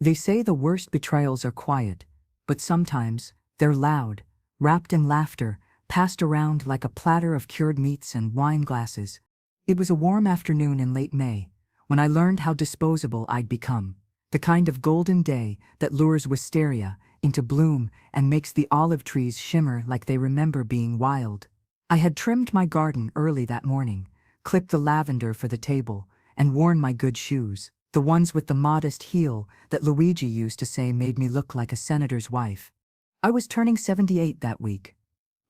They say the worst betrayals are quiet, but sometimes they're loud, wrapped in laughter, passed around like a platter of cured meats and wine glasses. It was a warm afternoon in late May, when I learned how disposable I'd become, the kind of golden day that lures wisteria into bloom and makes the olive trees shimmer like they remember being wild. I had trimmed my garden early that morning, clipped the lavender for the table, and worn my good shoes, the ones with the modest heel that Luigi used to say made me look like a senator's wife. I was turning 78 that week.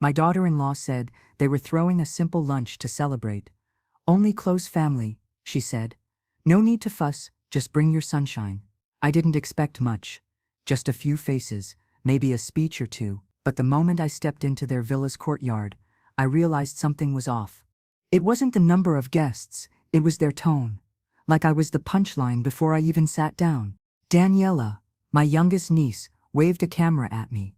My daughter-in-law said they were throwing a simple lunch to celebrate. "Only close family," she said. "No need to fuss, just bring your sunshine." I didn't expect much, just a few faces, maybe a speech or two, but the moment I stepped into their villa's courtyard, I realized something was off. It wasn't the number of guests, it was their tone. Like I was the punchline before I even sat down. Daniela, my youngest niece, waved a camera at me.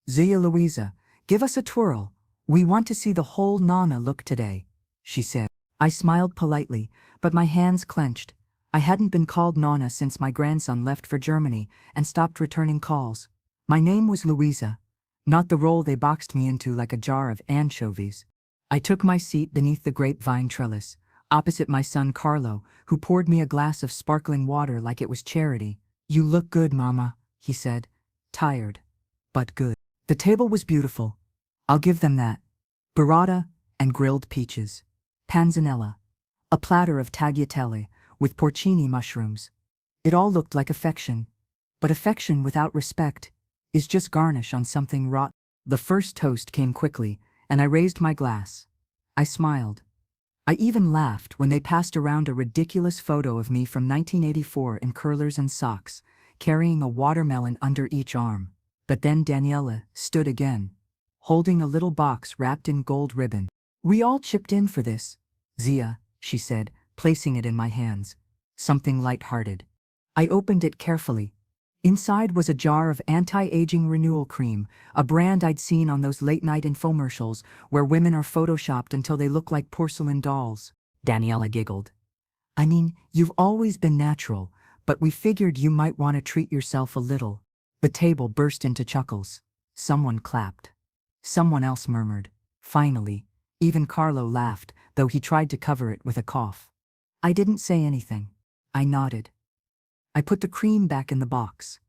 "Zia Louisa, give us a twirl. We want to see the whole Nana look today," she said. I smiled politely, but my hands clenched. I hadn't been called Nana since my grandson left for Germany and stopped returning calls. My name was Louisa, not the role they boxed me into like a jar of anchovies. I took my seat beneath the grapevine trellis, opposite my son Carlo, who poured me a glass of sparkling water like it was charity. "You look good, Mama," he said. "Tired, but good." The table was beautiful. I'll give them that. Burrata and grilled peaches. Panzanella. A platter of tagliatelle with porcini mushrooms. It all looked like affection. But affection without respect is just garnish on something rotten. The first toast came quickly, and I raised my glass. I smiled. I even laughed when they passed around a ridiculous photo of me from 1984 in curlers and socks, carrying a watermelon under each arm. But then Daniela stood again, holding a little box wrapped in gold ribbon. "We all chipped in for this, Zia," she said, placing it in my hands. Something light-hearted. I opened it carefully. Inside was a jar of anti-aging renewal cream, a brand I'd seen on those late-night infomercials where women are photoshopped until they look like porcelain dolls. Daniela giggled. "I mean, you've always been natural, but we figured you might want to treat yourself a little." The table burst into chuckles. Someone clapped. Someone else murmured. Finally, even Carlo laughed, though he tried to cover it with a cough. I didn't say anything. I nodded. I put the cream back in the box.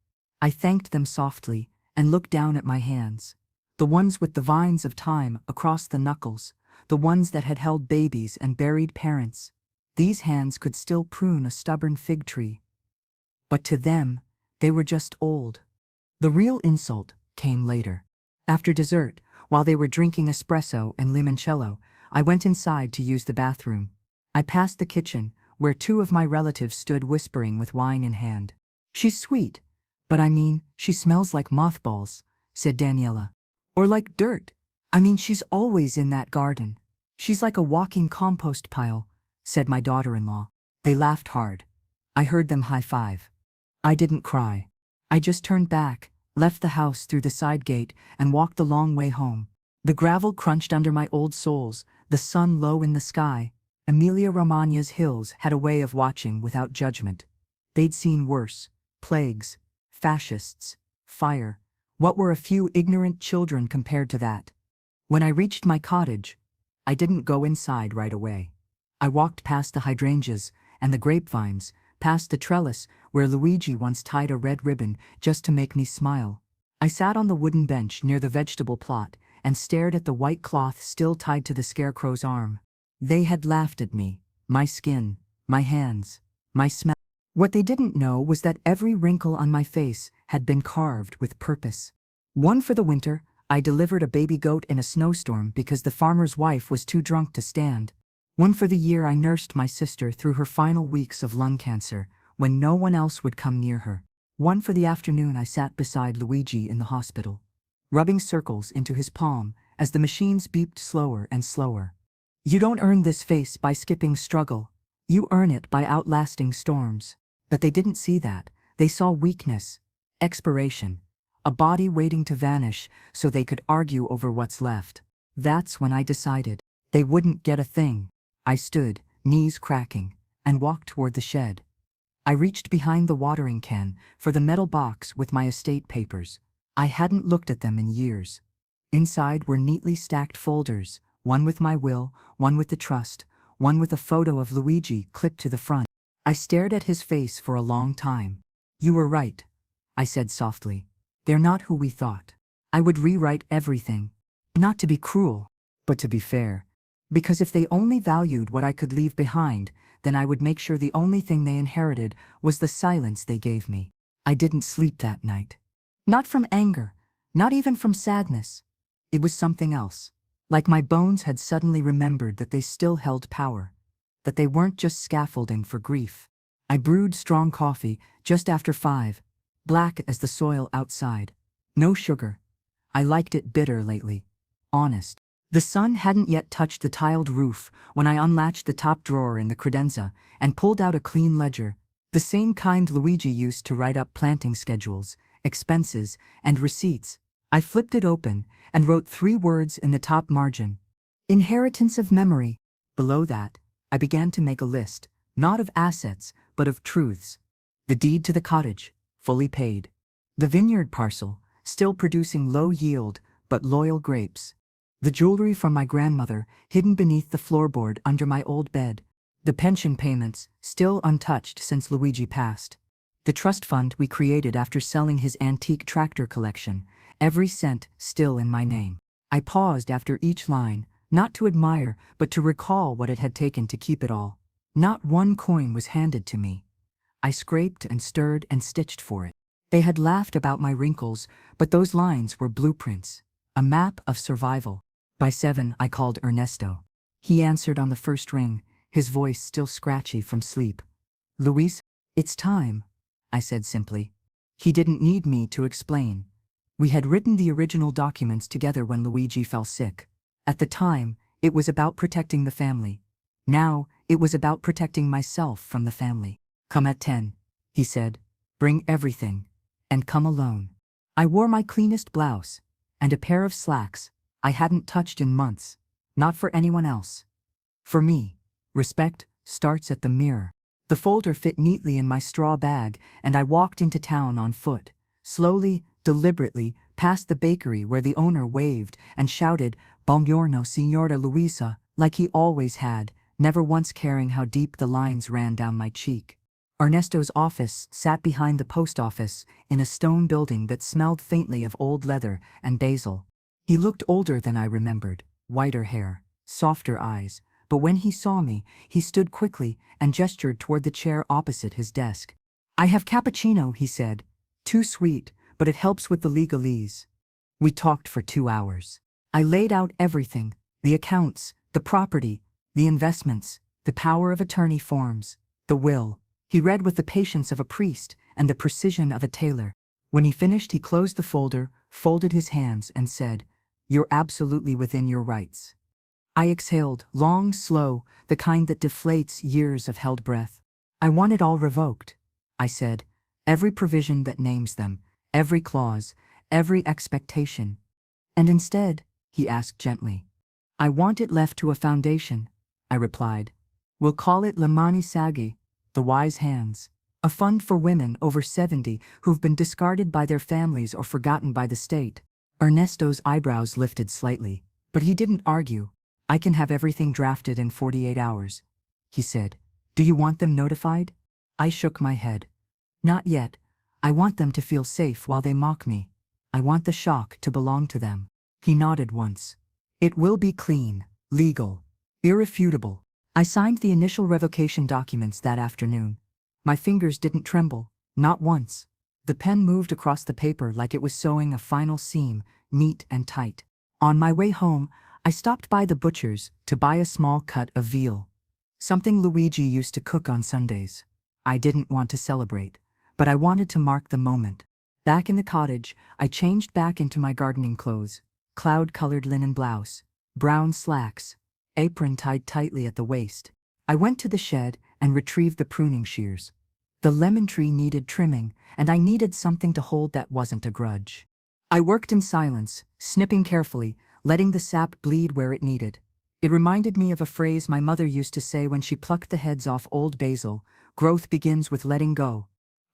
I thanked them softly and looked down at my hands. The ones with the vines of time across the knuckles, the ones that had held babies and buried parents. These hands could still prune a stubborn fig tree. But to them, they were just old. The real insult came later. After dessert, while they were drinking espresso and limoncello, I went inside to use the bathroom. I passed the kitchen, where two of my relatives stood whispering with wine in hand. "She's sweet, but I mean, she smells like mothballs," said Daniela. "Or like dirt. I mean, she's always in that garden. She's like a walking compost pile," said my daughter-in-law. They laughed hard. I heard them high-five. I didn't cry. I just turned back, left the house through the side gate, and walked the long way home. The gravel crunched under my old soles, the sun low in the sky. Emilia-Romagna's hills had a way of watching without judgment. They'd seen worse: plagues, fascists, fire. What were a few ignorant children compared to that? When I reached my cottage, I didn't go inside right away. I walked past the hydrangeas and the grapevines, past the trellis where Luigi once tied a red ribbon just to make me smile. I sat on the wooden bench near the vegetable plot and stared at the white cloth still tied to the scarecrow's arm. They had laughed at me, my skin, my hands, my smell. What they didn't know was that every wrinkle on my face had been carved with purpose. One for the winter, I delivered a baby goat in a snowstorm because the farmer's wife was too drunk to stand. One for the year I nursed my sister through her final weeks of lung cancer, when no one else would come near her. One for the afternoon I sat beside Luigi in the hospital, rubbing circles into his palm as the machines beeped slower and slower. You don't earn this face by skipping struggle. You earn it by outlasting storms. But they didn't see that. They saw weakness, expiration, a body waiting to vanish so they could argue over what's left. That's when I decided they wouldn't get a thing. I stood, knees cracking, and walked toward the shed. I reached behind the watering can for the metal box with my estate papers. I hadn't looked at them in years. Inside were neatly stacked folders, one with my will, one with the trust, one with a photo of Luigi clipped to the front. I stared at his face for a long time. "You were right," I said softly. "They're not who we thought." I would rewrite everything. Not to be cruel, but to be fair. Because if they only valued what I could leave behind, then I would make sure the only thing they inherited was the silence they gave me. I didn't sleep that night. Not from anger, not even from sadness. It was something else. Like my bones had suddenly remembered that they still held power, that they weren't just scaffolding for grief. I brewed strong coffee just after 5, black as the soil outside. No sugar. I liked it bitter lately. Honest. The sun hadn't yet touched the tiled roof when I unlatched the top drawer in the credenza and pulled out a clean ledger, the same kind Luigi used to write up planting schedules, expenses, and receipts. I flipped it open and wrote 3 words in the top margin. Inheritance of memory. Below that, I began to make a list, not of assets, but of truths. The deed to the cottage, fully paid. The vineyard parcel, still producing low yield but loyal grapes. The jewelry from my grandmother, hidden beneath the floorboard under my old bed. The pension payments, still untouched since Luigi passed. The trust fund we created after selling his antique tractor collection, every cent still in my name. I paused after each line, not to admire, but to recall what it had taken to keep it all. Not one coin was handed to me. I scraped and stirred and stitched for it. They had laughed about my wrinkles, but those lines were blueprints, a map of survival. By 7, I called Ernesto. He answered on the first ring, his voice still scratchy from sleep. "Luis, it's time," I said simply. He didn't need me to explain. We had written the original documents together when Luigi fell sick. At the time, it was about protecting the family. Now, it was about protecting myself from the family. "Come at 10, he said. "Bring everything. And come alone." I wore my cleanest blouse and a pair of slacks I hadn't touched in months. Not for anyone else. For me. Respect starts at the mirror. The folder fit neatly in my straw bag, and I walked into town on foot, slowly, deliberately, past the bakery where the owner waved and shouted, "Buongiorno, Signora Luisa," like he always had, never once caring how deep the lines ran down my cheek. Ernesto's office sat behind the post office in a stone building that smelled faintly of old leather and basil. He looked older than I remembered, whiter hair, softer eyes, but when he saw me, he stood quickly and gestured toward the chair opposite his desk. "I have cappuccino," he said. "Too sweet, but it helps with the legalese." We talked for 2 hours. I laid out everything, the accounts, the property, the investments, the power of attorney forms, the will. He read with the patience of a priest and the precision of a tailor. When he finished, he closed the folder, folded his hands, and said, "You're absolutely within your rights." I exhaled, long, slow, the kind that deflates years of held breath. "I want it all revoked," I said. "Every provision that names them, every clause, every expectation." "And instead?" he asked gently. "I want it left to a foundation," I replied. "We'll call it Le Mani Saggi, the wise hands. A fund for women over 70 who've been discarded by their families or forgotten by the state." Ernesto's eyebrows lifted slightly, but he didn't argue. "I can have everything drafted in 48 hours, he said. "Do you want them notified?" I shook my head. "Not yet. I want them to feel safe while they mock me. I want the shock to belong to them." He nodded once. "It will be clean, legal, irrefutable." I signed the initial revocation documents that afternoon. My fingers didn't tremble, not once. The pen moved across the paper like it was sewing a final seam, neat and tight. On my way home, I stopped by the butcher's to buy a small cut of veal. Something Luigi used to cook on Sundays. I didn't want to celebrate, but I wanted to mark the moment. Back in the cottage, I changed back into my gardening clothes, cloud-colored linen blouse, brown slacks, apron tied tightly at the waist. I went to the shed and retrieved the pruning shears. The lemon tree needed trimming, and I needed something to hold that wasn't a grudge. I worked in silence, snipping carefully, letting the sap bleed where it needed. It reminded me of a phrase my mother used to say when she plucked the heads off old basil, Growth begins with letting go.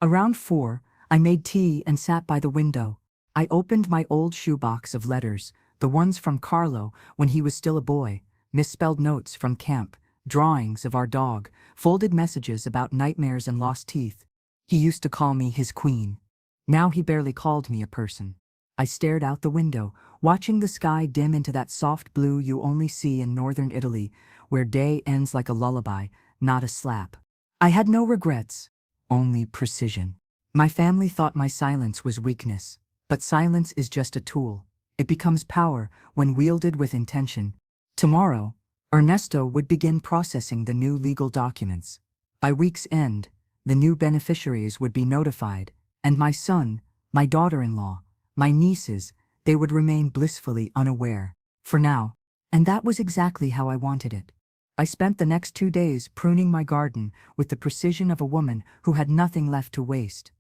Around 4, I made tea and sat by the window. I opened my old shoebox of letters, the ones from Carlo when he was still a boy, misspelled notes from camp, drawings of our dog, folded messages about nightmares and lost teeth. He used to call me his queen. Now he barely called me a person. I stared out the window, watching the sky dim into that soft blue you only see in northern Italy, where day ends like a lullaby, not a slap. I had no regrets, only precision. My family thought my silence was weakness, but silence is just a tool. It becomes power when wielded with intention. Tomorrow, Ernesto would begin processing the new legal documents. By week's end, the new beneficiaries would be notified, and my son, my daughter-in-law, my nieces, they would remain blissfully unaware. For now. And that was exactly how I wanted it. I spent the next 2 days pruning my garden with the precision of a woman who had nothing left to waste.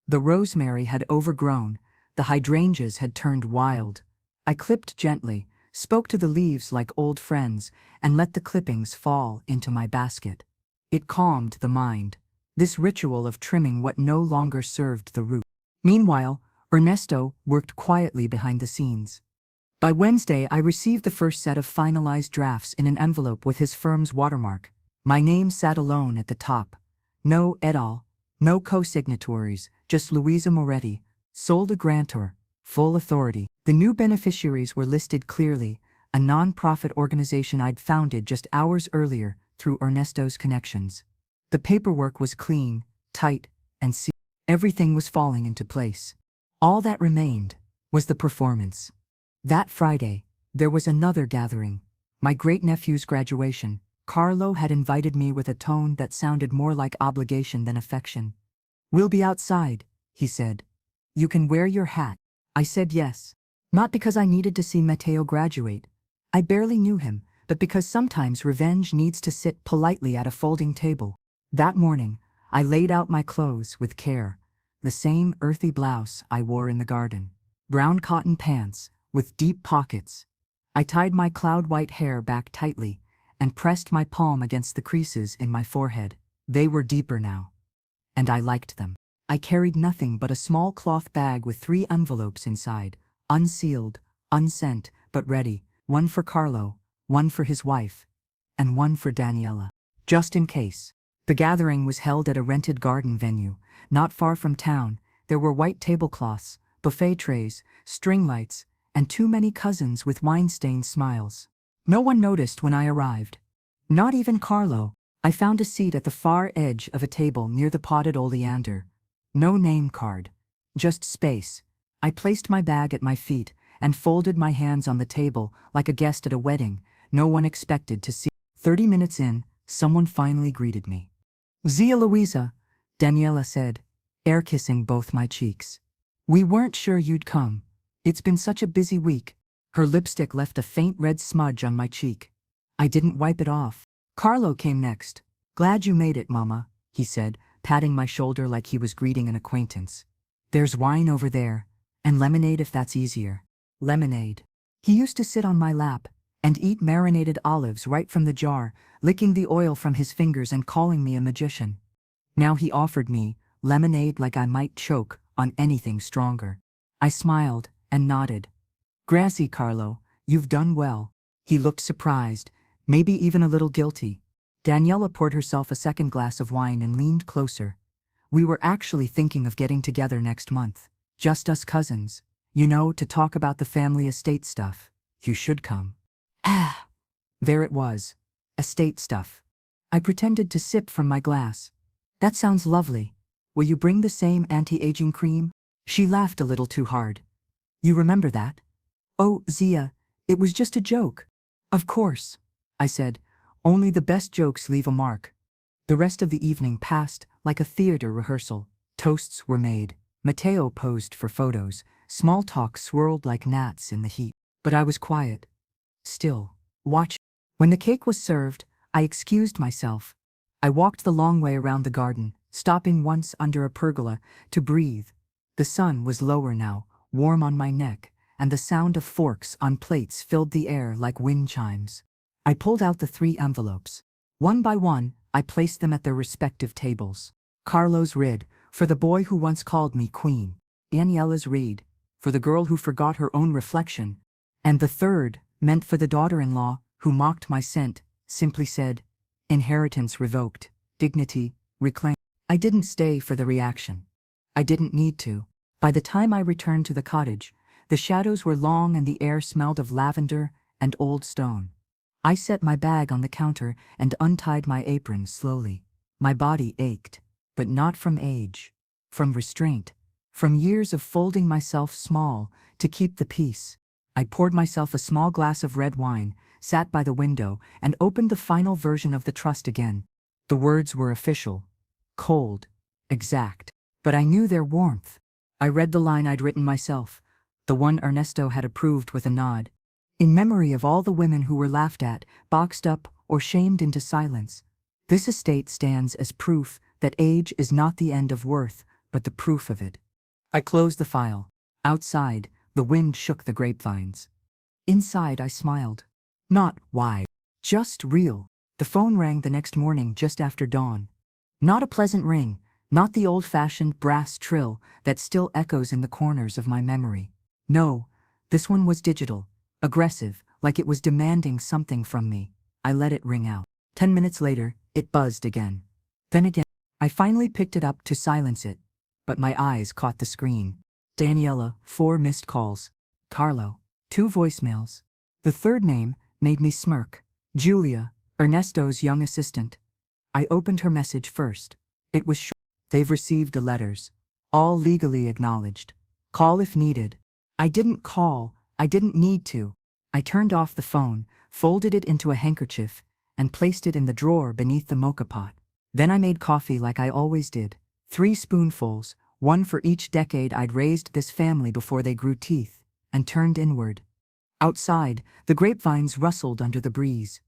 The rosemary had overgrown, the hydrangeas had turned wild. I clipped gently, spoke to the leaves like old friends, and let the clippings fall into my basket. It calmed the mind, this ritual of trimming what no longer served the root. Meanwhile, Ernesto worked quietly behind the scenes. By Wednesday, I received the first set of finalized drafts in an envelope with his firm's watermark. My name sat alone at the top. No et al., no co-signatories, just Luisa Moretti, sole grantor, full authority. The new beneficiaries were listed clearly, a non-profit organization I'd founded just hours earlier through Ernesto's connections. The paperwork was clean, tight, and sealed. Everything was falling into place. All that remained was the performance. That Friday, there was another gathering. My great-nephew's graduation. Carlo had invited me with a tone that sounded more like obligation than affection. "We'll be outside," he said. "You can wear your hat." I said yes. Not because I needed to see Matteo graduate. I barely knew him, but because sometimes revenge needs to sit politely at a folding table. That morning, I laid out my clothes with care. The same earthy blouse I wore in the garden. Brown cotton pants, with deep pockets. I tied my cloud-white hair back tightly and pressed my palm against the creases in my forehead. They were deeper now, and I liked them. I carried nothing but a small cloth bag with 3 envelopes inside, unsealed, unsent, but ready, one for Carlo, one for his wife, and one for Daniela, just in case. The gathering was held at a rented garden venue, not far from town. There were white tablecloths, buffet trays, string lights, and too many cousins with wine-stained smiles. No one noticed when I arrived. Not even Carlo. I found a seat at the far edge of a table near the potted oleander. No name card. Just space. I placed my bag at my feet and folded my hands on the table like a guest at a wedding no one expected to see. 30 minutes in, someone finally greeted me. "Zia Luisa," Daniela said, air-kissing both my cheeks. "We weren't sure you'd come. It's been such a busy week." Her lipstick left a faint red smudge on my cheek. I didn't wipe it off. Carlo came next. "Glad you made it, Mama," he said, patting my shoulder like he was greeting an acquaintance. "There's wine over there, and lemonade if that's easier." Lemonade. He used to sit on my lap and eat marinated olives right from the jar, licking the oil from his fingers and calling me a magician. Now he offered me lemonade like I might choke on anything stronger. I smiled and nodded. "Grazie, Carlo, you've done well." He looked surprised, maybe even a little guilty. Daniela poured herself a second glass of wine and leaned closer. "We were actually thinking of getting together next month. Just us cousins. You know, to talk about the family estate stuff. You should come." Ah! There it was. Estate stuff. I pretended to sip from my glass. "That sounds lovely. Will you bring the same anti-aging cream?" She laughed a little too hard. "You remember that?" "Oh, Zia, it was just a joke." "Of course," I said. "Only the best jokes leave a mark." The rest of the evening passed like a theater rehearsal. Toasts were made. Matteo posed for photos. Small talk swirled like gnats in the heat. But I was quiet. Still. Watching. When the cake was served, I excused myself. I walked the long way around the garden, stopping once under a pergola to breathe. The sun was lower now, warm on my neck, and the sound of forks on plates filled the air like wind chimes. I pulled out the 3 envelopes. One by one, I placed them at their respective tables. Carlo's read, for the boy who once called me queen. Daniela's read, for the girl who forgot her own reflection. And the third, meant for the daughter-in-law, who mocked my scent, simply said, inheritance revoked, dignity reclaimed. I didn't stay for the reaction. I didn't need to. By the time I returned to the cottage, the shadows were long and the air smelled of lavender and old stone. I set my bag on the counter and untied my apron slowly. My body ached, but not from age, from restraint, from years of folding myself small to keep the peace. I poured myself a small glass of red wine, sat by the window, and opened the final version of the trust again. The words were official, cold, exact, but I knew their warmth. I read the line I'd written myself, the one Ernesto had approved with a nod. In memory of all the women who were laughed at, boxed up, or shamed into silence, this estate stands as proof that age is not the end of worth, but the proof of it. I closed the file. Outside, the wind shook the grapevines. Inside, I smiled. Not why, just real. The phone rang the next morning just after dawn. Not a pleasant ring, not the old-fashioned brass trill that still echoes in the corners of my memory. No, this one was digital, aggressive, like it was demanding something from me. I let it ring out. 10 minutes later, it buzzed again. Then again. I finally picked it up to silence it, but my eyes caught the screen. Daniela, 4 missed calls. Carlo, 2 voicemails. The third name made me smirk. Julia, Ernesto's young assistant. I opened her message first. It was short. They've received the letters. All legally acknowledged. Call if needed. I didn't call. I didn't need to. I turned off the phone, folded it into a handkerchief, and placed it in the drawer beneath the mocha pot. Then I made coffee like I always did. 3 spoonfuls, one for each decade I'd raised this family before they grew teeth, and turned inward. Outside, the grapevines rustled under the breeze.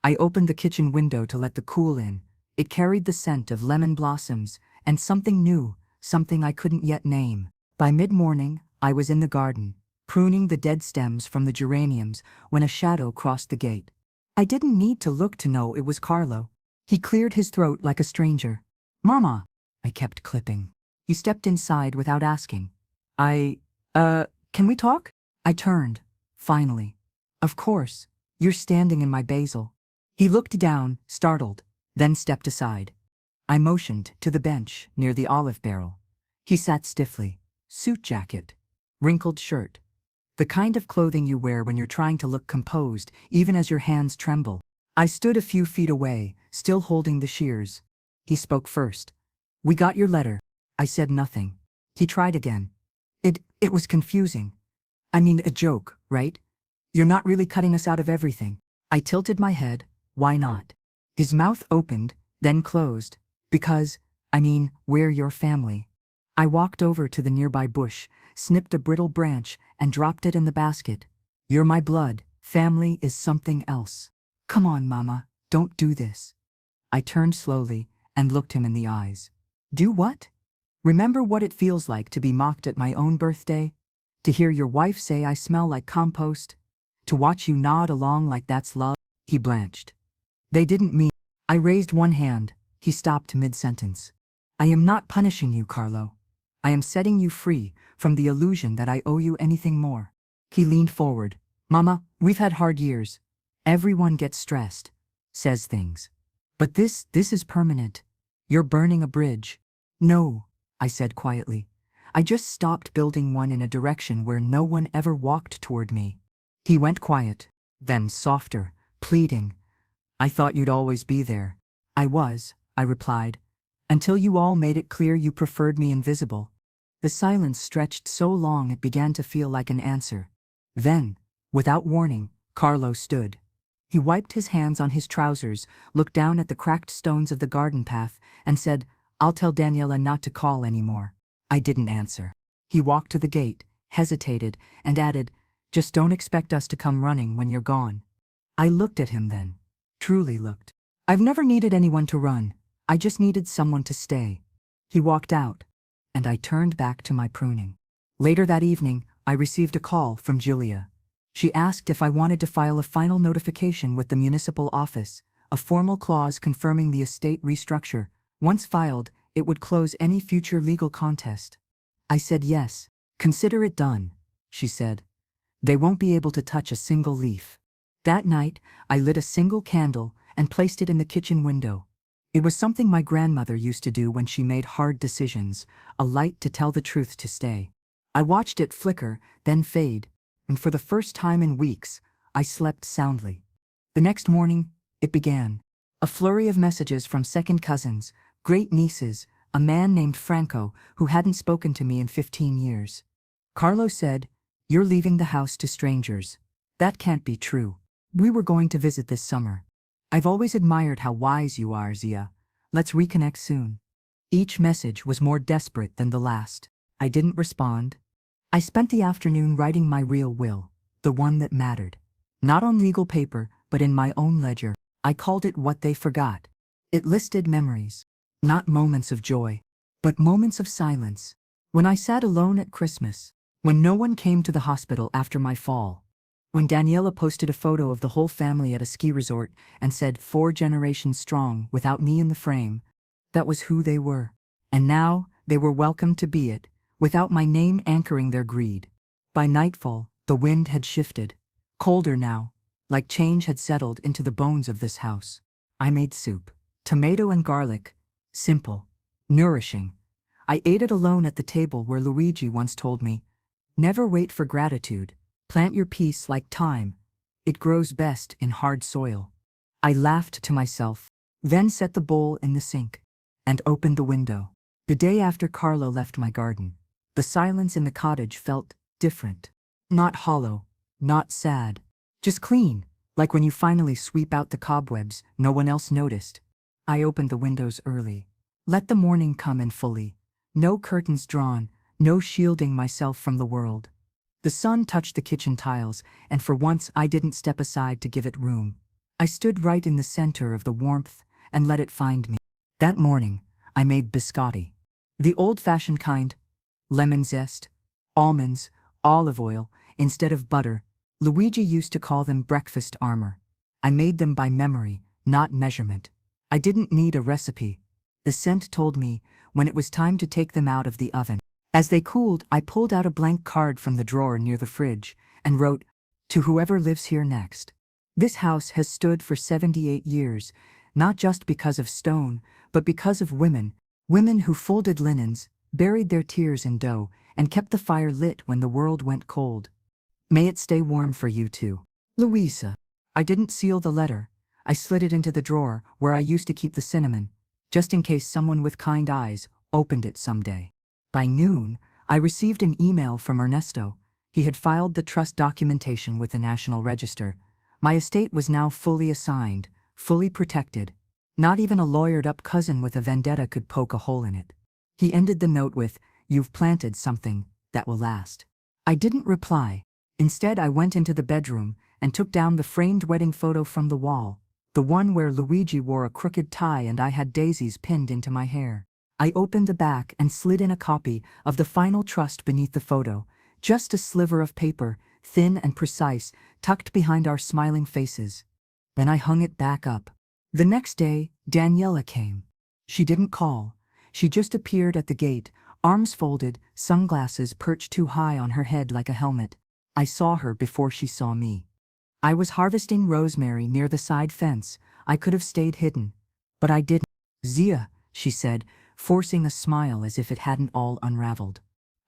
I opened the kitchen window to let the cool in. It carried the scent of lemon blossoms, and something new, something I couldn't yet name. By mid-morning, I was in the garden, pruning the dead stems from the geraniums when a shadow crossed the gate. I didn't need to look to know it was Carlo. He cleared his throat like a stranger. Mama, I kept clipping. He stepped inside without asking. Can we talk? I turned, finally. Of course, you're standing in my basil. He looked down, startled, then stepped aside. I motioned to the bench near the olive barrel. He sat stiffly, suit jacket, wrinkled shirt. The kind of clothing you wear when you're trying to look composed, even as your hands tremble. I stood a few feet away, still holding the shears. He spoke first. We got your letter. I said nothing. He tried again. It was confusing. I mean, a joke, right? You're not really cutting us out of everything. I tilted my head. Why not? His mouth opened, then closed. Because, we're your family. I walked over to the nearby bush, snipped a brittle branch, and dropped it in the basket. You're my blood. Family is something else. Come on, Mama, don't do this. I turned slowly and looked him in the eyes. Do what? Remember what it feels like to be mocked at my own birthday? To hear your wife say I smell like compost? To watch you nod along like that's love? He blanched. They didn't mean. I raised one hand. He stopped mid-sentence. I am not punishing you, Carlo. I am setting you free from the illusion that I owe you anything more. He leaned forward. Mama, we've had hard years. Everyone gets stressed, says things. But this is permanent. You're burning a bridge. No, I said quietly. I just stopped building one in a direction where no one ever walked toward me. He went quiet, then softer, pleading. I thought you'd always be there. I was, I replied, until you all made it clear you preferred me invisible. The silence stretched so long it began to feel like an answer. Then, without warning, Carlo stood. He wiped his hands on his trousers, looked down at the cracked stones of the garden path, and said, I'll tell Daniela not to call anymore. I didn't answer. He walked to the gate, hesitated, and added, just don't expect us to come running when you're gone. I looked at him then. Truly looked. I've never needed anyone to run. I just needed someone to stay. He walked out, and I turned back to my pruning. Later that evening, I received a call from Julia. She asked if I wanted to file a final notification with the municipal office, a formal clause confirming the estate restructure. Once filed, it would close any future legal contest. I said yes. Consider it done, she said. They won't be able to touch a single leaf. That night, I lit a single candle and placed it in the kitchen window. It was something my grandmother used to do when she made hard decisions, a light to tell the truth to stay. I watched it flicker, then fade, and for the first time in weeks, I slept soundly. The next morning, it began. A flurry of messages from second cousins, great nieces, a man named Franco who hadn't spoken to me in 15 years. Carlo said, "You're leaving the house to strangers. That can't be true. We were going to visit this summer. I've always admired how wise you are, Zia. Let's reconnect soon." Each message was more desperate than the last. I didn't respond. I spent the afternoon writing my real will, the one that mattered. Not on legal paper, but in my own ledger. I called it What They Forgot. It listed memories, not moments of joy, but moments of silence. When I sat alone at Christmas, when no one came to the hospital after my fall, when Daniela posted a photo of the whole family at a ski resort and said 4 generations strong without me in the frame, that was who they were. And now they were welcome to be it, without my name anchoring their greed. By nightfall, the wind had shifted, colder now, like change had settled into the bones of this house. I made soup, tomato and garlic, simple, nourishing. I ate it alone at the table where Luigi once told me, "Never wait for gratitude. Plant your peace like thyme. It grows best in hard soil." I laughed to myself, then set the bowl in the sink, and opened the window. The day after Carlo left my garden, the silence in the cottage felt different. Not hollow, not sad, just clean, like when you finally sweep out the cobwebs no one else noticed. I opened the windows early. Let the morning come in fully. No curtains drawn, no shielding myself from the world. The sun touched the kitchen tiles, and for once I didn't step aside to give it room. I stood right in the center of the warmth and let it find me. That morning, I made biscotti. The old-fashioned kind, lemon zest, almonds, olive oil, instead of butter. Luigi used to call them breakfast armor. I made them by memory, not measurement. I didn't need a recipe. The scent told me when it was time to take them out of the oven. As they cooled, I pulled out a blank card from the drawer near the fridge and wrote, "To whoever lives here next." This house has stood for 78 years, not just because of stone, but because of women who folded linens, buried their tears in dough, and kept the fire lit when the world went cold. May it stay warm for you too. Louisa. I didn't seal the letter. I slid it into the drawer where I used to keep the cinnamon, just in case someone with kind eyes opened it someday. By noon, I received an email from Ernesto. He had filed the trust documentation with the National Register. My estate was now fully assigned, fully protected. Not even a lawyered-up cousin with a vendetta could poke a hole in it. He ended the note with, "You've planted something that will last." I didn't reply. Instead, I went into the bedroom and took down the framed wedding photo from the wall, the one where Luigi wore a crooked tie and I had daisies pinned into my hair. I opened the back and slid in a copy of the final trust beneath the photo, just a sliver of paper, thin and precise, tucked behind our smiling faces. Then I hung it back up. The next day, Daniela came. She didn't call. She just appeared at the gate, arms folded, sunglasses perched too high on her head like a helmet. I saw her before she saw me. I was harvesting rosemary near the side fence. I could have stayed hidden, but I didn't. "Zia," she said, forcing a smile as if it hadn't all unraveled.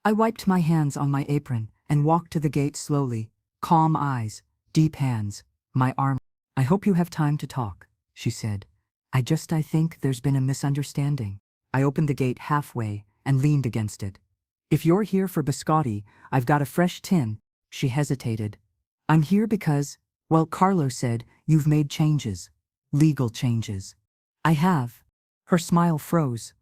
I wiped my hands on my apron and walked to the gate slowly, calm eyes, deep hands, my arm. "I hope you have time to talk," she said. I think there's been a misunderstanding." I opened the gate halfway and leaned against it. "If you're here for biscotti, I've got a fresh tin." She hesitated. "I'm here because, well, Carlo said you've made changes. Legal changes." "I have." Her smile froze.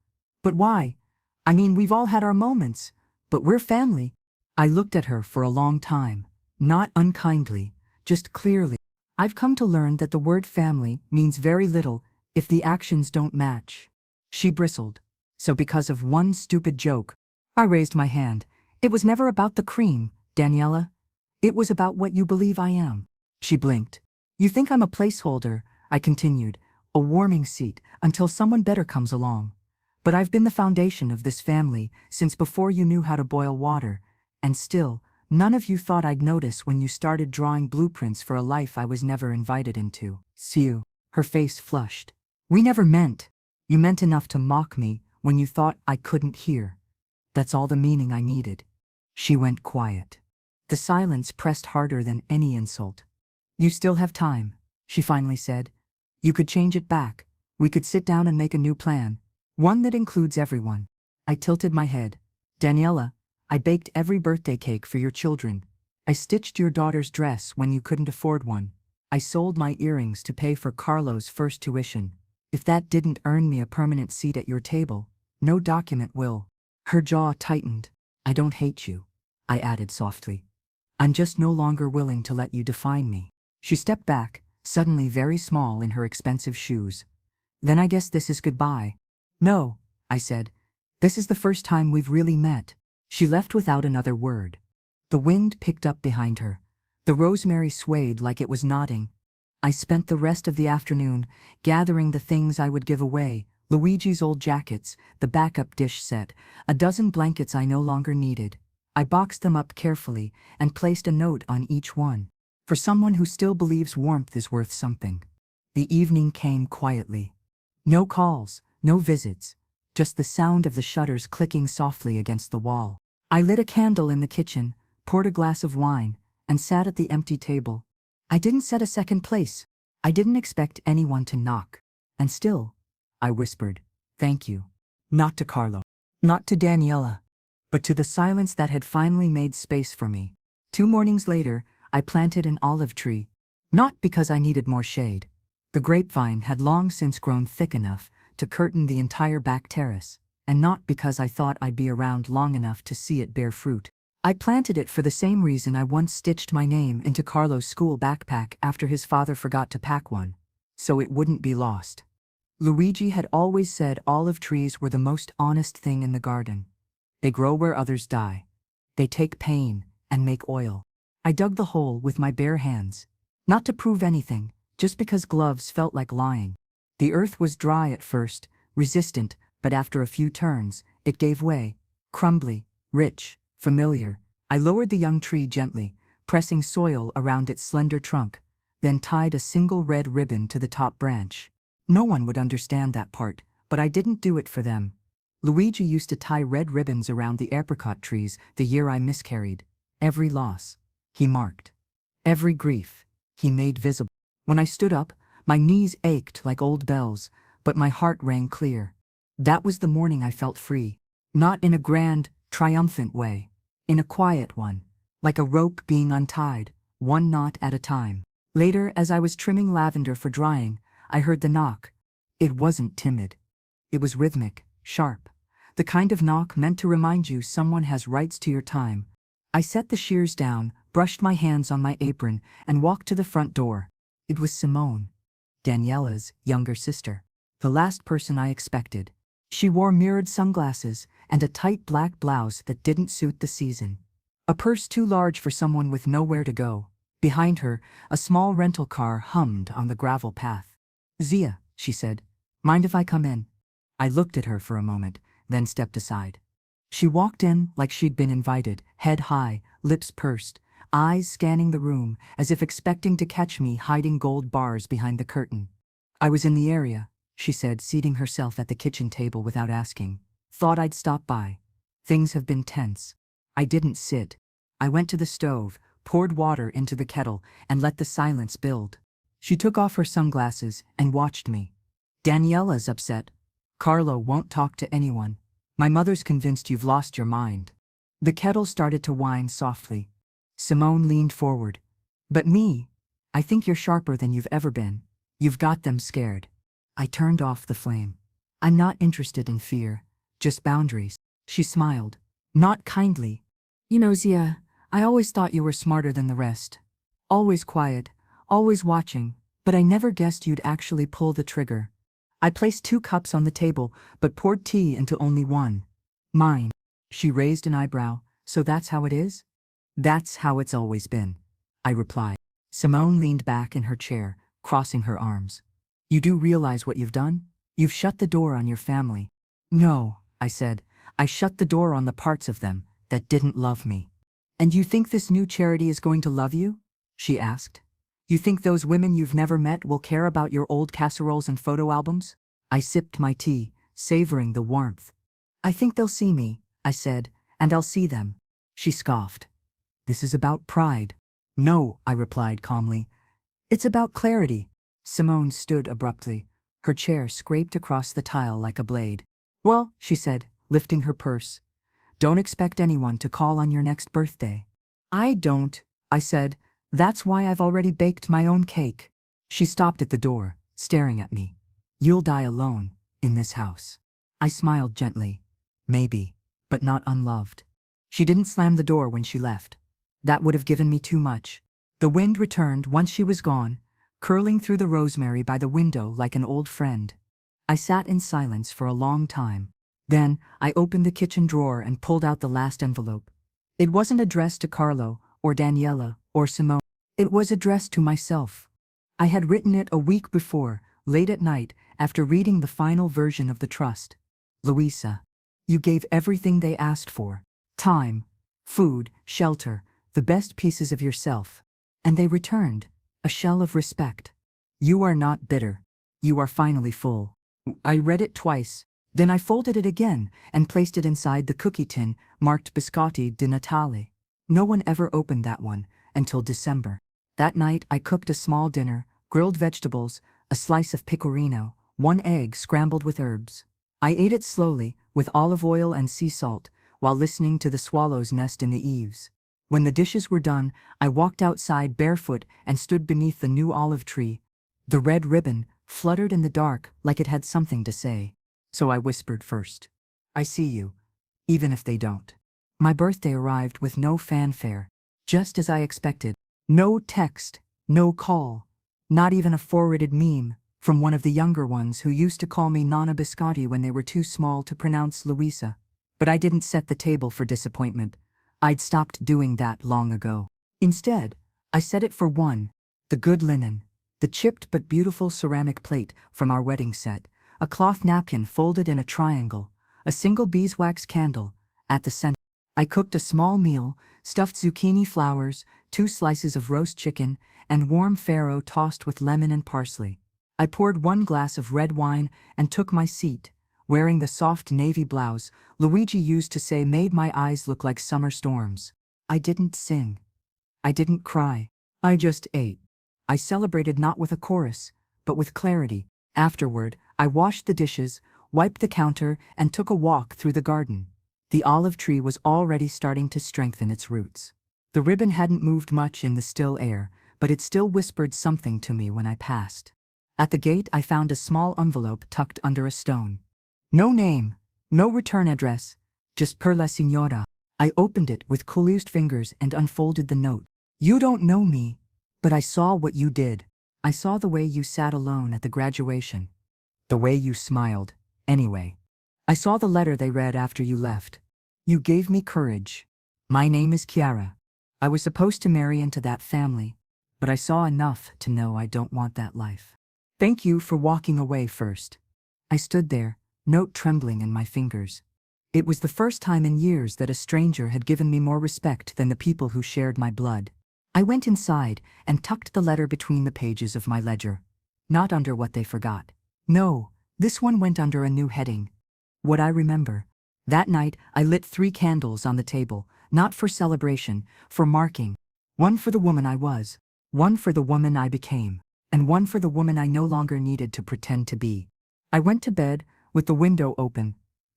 "But why? I mean, we've all had our moments, but we're family." I looked at her for a long time, not unkindly, just clearly. "I've come to learn that the word family means very little if the actions don't match." She bristled. "So because of one stupid joke?" I raised my hand. "It was never about the cream, Daniela. It was about what you believe I am." She blinked. "You think I'm a placeholder," I continued, a warming seat, until someone better comes along. But I've been the foundation of this family since before you knew how to boil water, and still, none of you thought I'd notice when you started drawing blueprints for a life I was never invited into. Siu, her face flushed. We never meant. You meant enough to mock me when you thought I couldn't hear. That's all the meaning I needed. She went quiet. The silence pressed harder than any insult. You still have time, she finally said. You could change it back. We could sit down and make a new plan. One that includes everyone. I tilted my head. Daniela, I baked every birthday cake for your children. I stitched your daughter's dress when you couldn't afford one. I sold my earrings to pay for Carlo's first tuition. If that didn't earn me a permanent seat at your table, no document will. Her jaw tightened. I don't hate you, I added softly. I'm just no longer willing to let you define me. She stepped back, suddenly very small in her expensive shoes. Then I guess this is goodbye. No, I said. This is the first time we've really met. She left without another word. The wind picked up behind her. The rosemary swayed like it was nodding. I spent the rest of the afternoon gathering the things I would give away: Luigi's old jackets, the backup dish set, a dozen blankets I no longer needed. I boxed them up carefully and placed a note on each one. For someone who still believes warmth is worth something. The evening came quietly. No calls, no visits, just the sound of the shutters clicking softly against the wall. I lit a candle in the kitchen, poured a glass of wine, and sat at the empty table. I didn't set a second place. I didn't expect anyone to knock. And still, I whispered, thank you. Not to Carlo. Not to Daniela. But to the silence that had finally made space for me. 2 mornings later, I planted an olive tree. Not because I needed more shade. The grapevine had long since grown thick enough to curtain the entire back terrace, and not because I thought I'd be around long enough to see it bear fruit. I planted it for the same reason I once stitched my name into Carlo's school backpack after his father forgot to pack one, so it wouldn't be lost. Luigi had always said olive trees were the most honest thing in the garden. They grow where others die. They take pain and make oil. I dug the hole with my bare hands, not to prove anything, just because gloves felt like lying. The earth was dry at first, resistant, but after a few turns, it gave way, crumbly, rich, familiar. I lowered the young tree gently, pressing soil around its slender trunk, then tied a single red ribbon to the top branch. No one would understand that part, but I didn't do it for them. Luigi used to tie red ribbons around the apricot trees the year I miscarried. Every loss, he marked. Every grief, he made visible. When I stood up, my knees ached like old bells, but my heart rang clear. That was the morning I felt free. Not in a grand, triumphant way. In a quiet one, like a rope being untied, one knot at a time. Later, as I was trimming lavender for drying, I heard the knock. It wasn't timid. It was rhythmic, sharp. The kind of knock meant to remind you someone has rights to your time. I set the shears down, brushed my hands on my apron, and walked to the front door. It was Simone, Daniela's younger sister, the last person I expected. She wore mirrored sunglasses and a tight black blouse that didn't suit the season. A purse too large for someone with nowhere to go. Behind her, a small rental car hummed on the gravel path. Zia, she said, mind if I come in? I looked at her for a moment, then stepped aside. She walked in like she'd been invited, head high, lips pursed, eyes scanning the room as if expecting to catch me hiding gold bars behind the curtain. I was in the area, she said, seating herself at the kitchen table without asking. Thought I'd stop by. Things have been tense. I didn't sit. I went to the stove, poured water into the kettle, and let the silence build. She took off her sunglasses and watched me. Daniela's upset. Carlo won't talk to anyone. My mother's convinced you've lost your mind. The kettle started to whine softly. Simone leaned forward. But me? I think you're sharper than you've ever been. You've got them scared. I turned off the flame. I'm not interested in fear, just boundaries. She smiled. Not kindly. You know, Zia, I always thought you were smarter than the rest. Always quiet, always watching, but I never guessed you'd actually pull the trigger. I placed 2 cups on the table, but poured tea into only one. Mine. She raised an eyebrow. So that's how it is? That's how it's always been, I replied. Simone leaned back in her chair, crossing her arms. You do realize what you've done? You've shut the door on your family. No, I said. I shut the door on the parts of them that didn't love me. And you think this new charity is going to love you? She asked. You think those women you've never met will care about your old casseroles and photo albums? I sipped my tea, savoring the warmth. I think they'll see me, I said, and I'll see them. She scoffed. This is about pride. No, I replied calmly. It's about clarity. Simone stood abruptly. Her chair scraped across the tile like a blade. Well, she said, lifting her purse. Don't expect anyone to call on your next birthday. I don't, I said. That's why I've already baked my own cake. She stopped at the door, staring at me. You'll die alone, in this house. I smiled gently. Maybe, but not unloved. She didn't slam the door when she left. That would have given me too much. The wind returned once she was gone, curling through the rosemary by the window like an old friend. I sat in silence for a long time. Then, I opened the kitchen drawer and pulled out the last envelope. It wasn't addressed to Carlo, or Daniela, or Simone. It was addressed to myself. I had written it a week before, late at night, after reading the final version of the trust. Louisa, you gave everything they asked for. Time, food, shelter, the best pieces of yourself. And they returned, a shell of respect. You are not bitter. You are finally full. I read it twice, then I folded it again and placed it inside the cookie tin marked Biscotti di Natale. No one ever opened that one until December. That night I cooked a small dinner, grilled vegetables, a slice of pecorino, 1 egg scrambled with herbs. I ate it slowly, with olive oil and sea salt, while listening to the swallows nest in the eaves. When the dishes were done, I walked outside barefoot and stood beneath the new olive tree. The red ribbon fluttered in the dark like it had something to say. So I whispered first. I see you, even if they don't. My birthday arrived with no fanfare, just as I expected. No text, no call, not even a forwarded meme from one of the younger ones who used to call me Nonna Biscotti when they were too small to pronounce Louisa. But I didn't set the table for disappointment. I'd stopped doing that long ago. Instead, I set it for one, the good linen, the chipped but beautiful ceramic plate from our wedding set, a cloth napkin folded in a triangle, a single beeswax candle at the center. I cooked a small meal, stuffed zucchini flowers, 2 slices of roast chicken, and warm farro tossed with lemon and parsley. I poured 1 glass of red wine and took my seat, wearing the soft navy blouse Luigi used to say made my eyes look like summer storms. I didn't sing. I didn't cry. I just ate. I celebrated not with a chorus, but with clarity. Afterward, I washed the dishes, wiped the counter, and took a walk through the garden. The olive tree was already starting to strengthen its roots. The ribbon hadn't moved much in the still air, but it still whispered something to me when I passed. At the gate I found a small envelope tucked under a stone. No name, no return address, just per la signora. I opened it with closed fingers and unfolded the note. You don't know me, but I saw what you did. I saw the way you sat alone at the graduation. The way you smiled, anyway. I saw the letter they read after you left. You gave me courage. My name is Chiara. I was supposed to marry into that family, but I saw enough to know I don't want that life. Thank you for walking away first. I stood there, note trembling in my fingers. It was the first time in years that a stranger had given me more respect than the people who shared my blood. I went inside and tucked the letter between the pages of my ledger. Not under what they forgot. No, this one went under a new heading. What I remember. That night, I lit 3 candles on the table, not for celebration, for marking. One for the woman I was, one for the woman I became, and one for the woman I no longer needed to pretend to be. I went to bed, with the window open.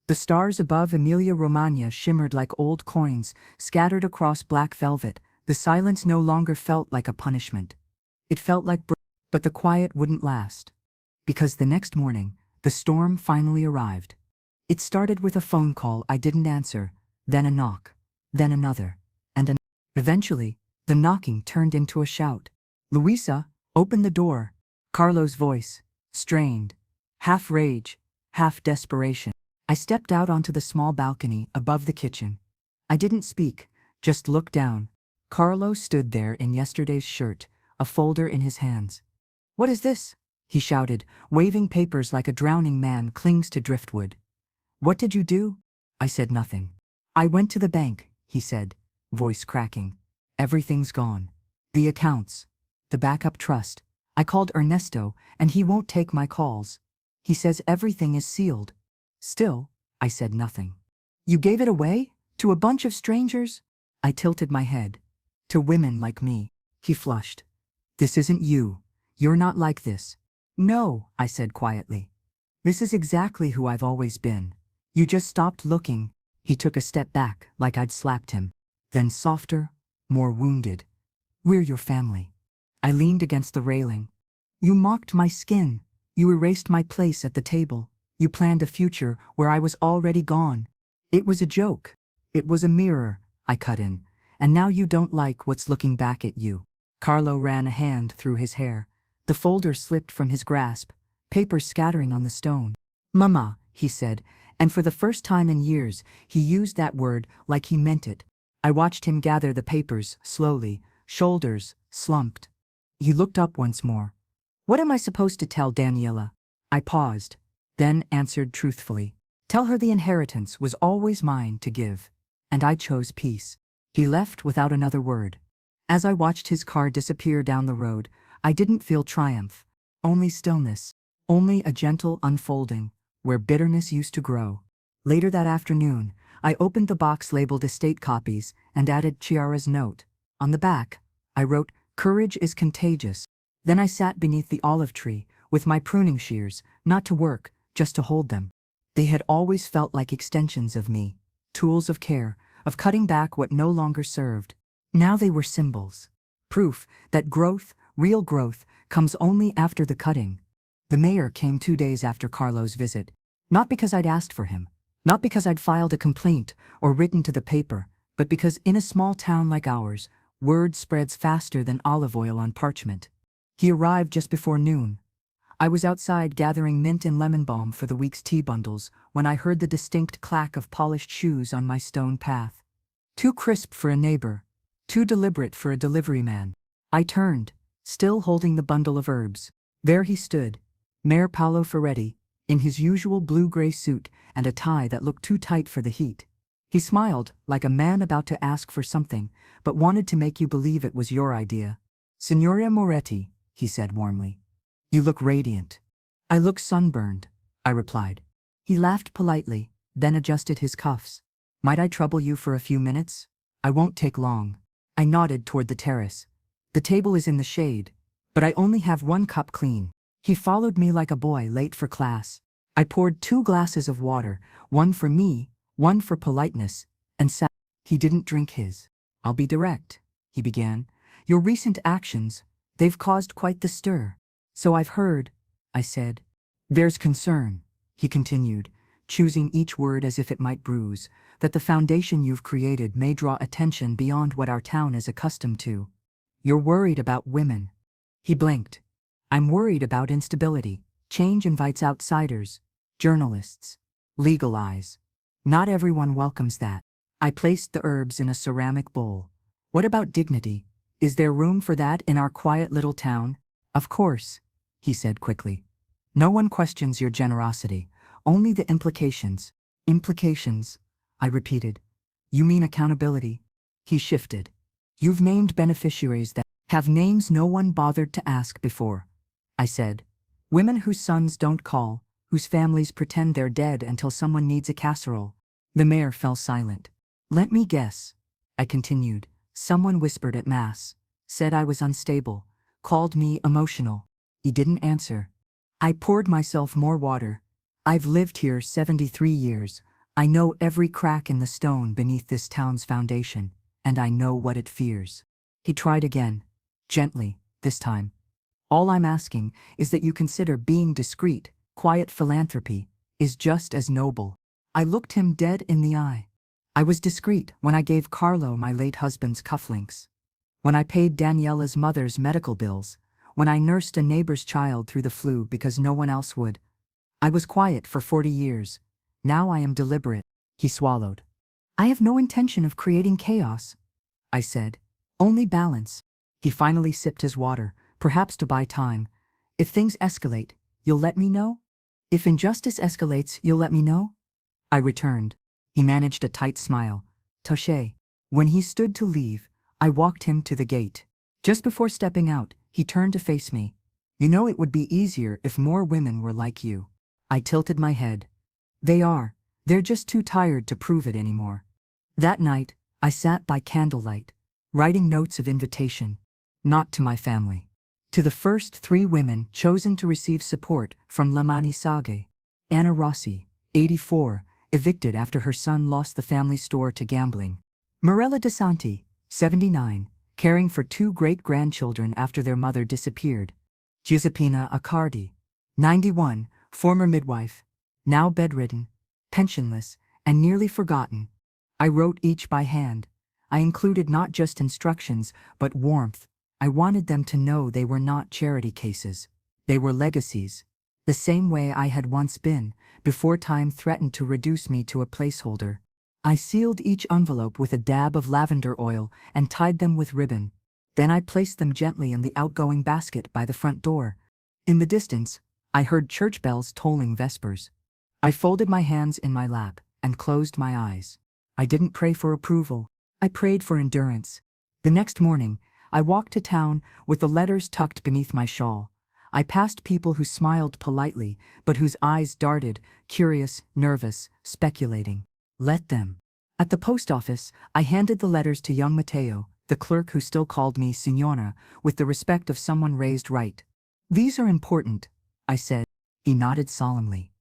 The stars above Emilia-Romagna shimmered like old coins, scattered across black velvet. The silence no longer felt like a punishment. It felt like but the quiet wouldn't last. Because the next morning, the storm finally arrived. It started with a phone call I didn't answer, then a knock, then another, and eventually, the knocking turned into a shout. Louisa, open the door. Carlo's voice, strained, half rage, half desperation. I stepped out onto the small balcony above the kitchen. I didn't speak, just looked down. Carlo stood there in yesterday's shirt, a folder in his hands. What is this? he shouted, waving papers like a drowning man clings to driftwood. What did you do? I said nothing. I went to the bank, he said, voice cracking. Everything's gone. The accounts. The backup trust. I called Ernesto, and he won't take my calls. He says everything is sealed. Still, I said nothing. You gave it away? To a bunch of strangers? I tilted my head. To women like me. He flushed. This isn't you. You're not like this. No, I said quietly. This is exactly who I've always been. You just stopped looking. He took a step back, like I'd slapped him. Then softer, more wounded. We're your family. I leaned against the railing. You mocked my skin. You erased my place at the table. You planned a future where I was already gone. It was a joke. It was a mirror, I cut in. And now you don't like what's looking back at you. Carlo ran a hand through his hair. The folder slipped from his grasp, papers scattering on the stone. Mama, he said, and for the first time in years, he used that word like he meant it. I watched him gather the papers, slowly, shoulders slumped. He looked up once more. What am I supposed to tell Daniela? I paused, then answered truthfully. Tell her the inheritance was always mine to give, and I chose peace. He left without another word. As I watched his car disappear down the road, I didn't feel triumph, only stillness, only a gentle unfolding, where bitterness used to grow. Later that afternoon, I opened the box labeled estate copies and added Chiara's note. On the back, I wrote, "Courage is contagious." Then I sat beneath the olive tree, with my pruning shears, not to work, just to hold them. They had always felt like extensions of me, tools of care, of cutting back what no longer served. Now they were symbols. Proof that growth, real growth, comes only after the cutting. The mayor came 2 days after Carlo's visit. Not because I'd asked for him, not because I'd filed a complaint or written to the paper, but because in a small town like ours, word spreads faster than olive oil on parchment. He arrived just before noon. I was outside gathering mint and lemon balm for the week's tea bundles when I heard the distinct clack of polished shoes on my stone path. Too crisp for a neighbor, too deliberate for a delivery man. I turned, still holding the bundle of herbs. There he stood, Mayor Paolo Ferretti, in his usual blue-gray suit and a tie that looked too tight for the heat. He smiled, like a man about to ask for something, but wanted to make you believe it was your idea. "Signora Moretti," he said warmly. "You look radiant." "I look sunburned," I replied. He laughed politely, then adjusted his cuffs. "Might I trouble you for a few minutes? I won't take long." I nodded toward the terrace. "The table is in the shade, but I only have 1 cup clean." He followed me like a boy late for class. I poured 2 glasses of water, one for me, one for politeness, and sat. He didn't drink his. "I'll be direct," he began. "Your recent actions, they've caused quite the stir." "So I've heard," I said. "There's concern," he continued, choosing each word as if it might bruise, "that the foundation you've created may draw attention beyond what our town is accustomed to. You're worried about women." He blinked. "I'm worried about instability. Change invites outsiders, journalists, legal eyes. Not everyone welcomes that." I placed the herbs in a ceramic bowl. "What about dignity? Is there room for that in our quiet little town?" "Of course," he said quickly. "No one questions your generosity, only the implications." "Implications," I repeated. "You mean accountability?" He shifted. "You've named beneficiaries that have names no one bothered to ask before," I said. "Women whose sons don't call, whose families pretend they're dead until someone needs a casserole." The mayor fell silent. "Let me guess," I continued. "Someone whispered at Mass, said I was unstable, called me emotional." He didn't answer. I poured myself more water. "I've lived here 73 years. I know every crack in the stone beneath this town's foundation, and I know what it fears." He tried again, gently, this time. "All I'm asking is that you consider being discreet. Quiet philanthropy is just as noble." I looked him dead in the eye. I was discreet when I gave Carlo my late husband's cufflinks, when I paid Daniela's mother's medical bills, when I nursed a neighbor's child through the flu because no one else would. I was quiet for 40 years. Now I am deliberate. He swallowed. "I have no intention of creating chaos," I said. "Only balance." He finally sipped his water, perhaps to buy time. If things escalate, you'll let me know? If injustice escalates, you'll let me know? I returned. He managed a tight smile. Touché. When he stood to leave, I walked him to the gate. Just before stepping out, he turned to face me. You know, it would be easier if more women were like you. I tilted my head. They are. They're just too tired to prove it anymore. That night, I sat by candlelight, writing notes of invitation. Not to my family. To the first 3 women chosen to receive support from La Manisage. Anna Rossi, 84, evicted after her son lost the family store to gambling. Mirella DeSanti, 79, caring for 2 great-grandchildren after their mother disappeared. Giuseppina Accardi, 91, former midwife, now bedridden, pensionless, and nearly forgotten. I wrote each by hand. I included not just instructions, but warmth. I wanted them to know they were not charity cases. They were legacies. The same way I had once been, before time threatened to reduce me to a placeholder. I sealed each envelope with a dab of lavender oil and tied them with ribbon. Then I placed them gently in the outgoing basket by the front door. In the distance, I heard church bells tolling vespers. I folded my hands in my lap and closed my eyes. I didn't pray for approval. I prayed for endurance. The next morning, I walked to town with the letters tucked beneath my shawl. I passed people who smiled politely, but whose eyes darted, curious, nervous, speculating. Let them. At the post office, I handed the letters to young Matteo, the clerk who still called me Signora, with the respect of someone raised right. These are important, I said. He nodded solemnly.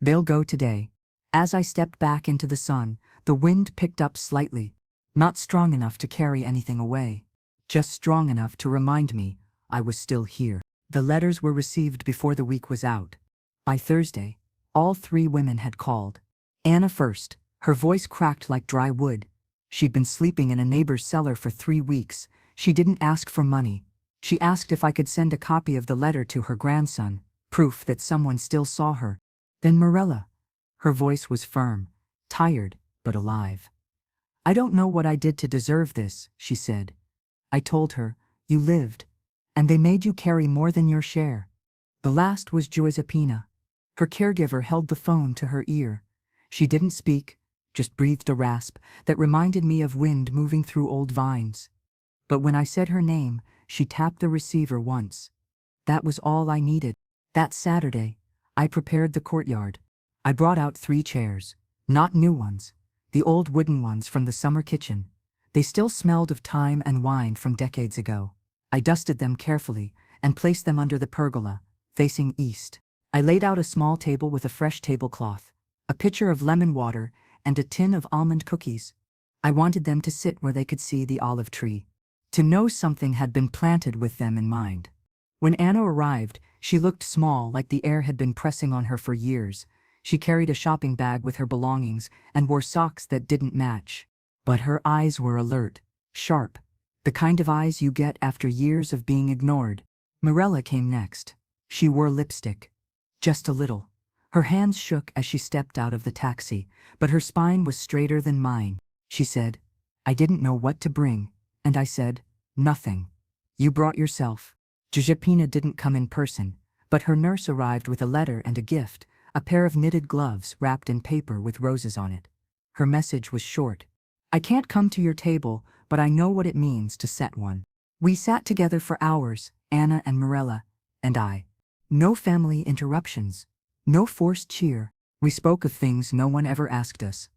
They'll go today. As I stepped back into the sun, the wind picked up slightly. Not strong enough to carry anything away. Just strong enough to remind me I was still here. The letters were received before the week was out. By Thursday, all 3 women had called. Anna first, her voice cracked like dry wood. She'd been sleeping in a neighbor's cellar for 3 weeks. She didn't ask for money. She asked if I could send a copy of the letter to her grandson, proof that someone still saw her. Then Mirella. Her voice was firm, tired, but alive. I don't know what I did to deserve this, she said. I told her, you lived, and they made you carry more than your share. The last was Giuseppina. Her caregiver held the phone to her ear. She didn't speak, just breathed a rasp that reminded me of wind moving through old vines. But when I said her name, she tapped the receiver once. That was all I needed. That Saturday, I prepared the courtyard. I brought out 3 chairs, not new ones, the old wooden ones from the summer kitchen. They still smelled of thyme and wine from decades ago. I dusted them carefully and placed them under the pergola, facing east. I laid out a small table with a fresh tablecloth, a pitcher of lemon water, and a tin of almond cookies. I wanted them to sit where they could see the olive tree, to know something had been planted with them in mind. When Anna arrived, she looked small, like the air had been pressing on her for years. She carried a shopping bag with her belongings and wore socks that didn't match. But her eyes were alert, sharp, the kind of eyes you get after years of being ignored. Mirella came next. She wore lipstick. Just a little. Her hands shook as she stepped out of the taxi, but her spine was straighter than mine. She said, I didn't know what to bring, and I said, nothing. You brought yourself. Giuseppina didn't come in person, but her nurse arrived with a letter and a gift, a pair of knitted gloves wrapped in paper with roses on it. Her message was short. I can't come to your table, but I know what it means to set one. We sat together for hours, Anna and Mirella, and I. No family interruptions. No forced cheer. We spoke of things no one ever asked us.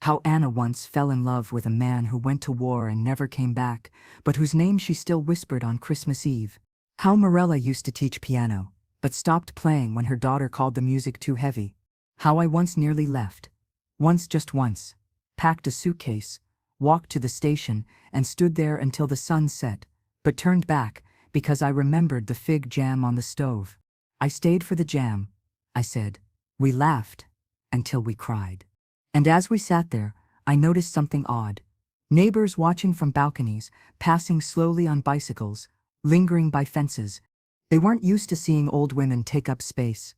How Anna once fell in love with a man who went to war and never came back, but whose name she still whispered on Christmas Eve. How Mirella used to teach piano, but stopped playing when her daughter called the music too heavy. How I once nearly left. Just once. Packed a suitcase, walked to the station, and stood there until the sun set, but turned back because I remembered the fig jam on the stove. I stayed for the jam, I said. We laughed until we cried. And as we sat there, I noticed something odd. Neighbors watching from balconies, passing slowly on bicycles, lingering by fences. They weren't used to seeing old women take up space.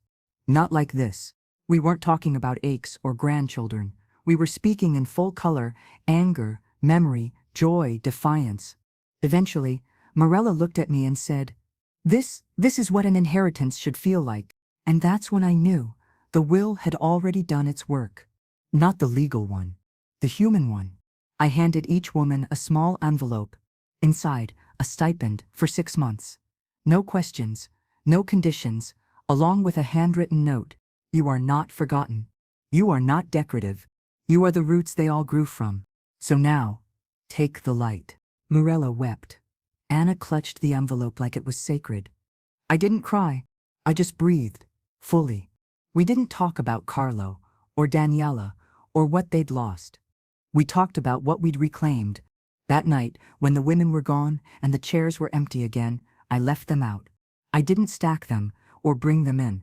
Not like this. We weren't talking about aches or grandchildren. We were speaking in full color, anger, memory, joy, defiance. Eventually, Mirella looked at me and said, This is what an inheritance should feel like. And that's when I knew the will had already done its work. Not the legal one, the human one. I handed each woman a small envelope. Inside, a stipend for 6 months. No questions, no conditions, along with a handwritten note. You are not forgotten. You are not decorative. You are the roots they all grew from. So now, take the light. Morella wept. Anna clutched the envelope like it was sacred. I didn't cry. I just breathed, fully. We didn't talk about Carlo, or Daniela, or what they'd lost. We talked about what we'd reclaimed. That night, when the women were gone and the chairs were empty again, I left them out. I didn't stack them or bring them in.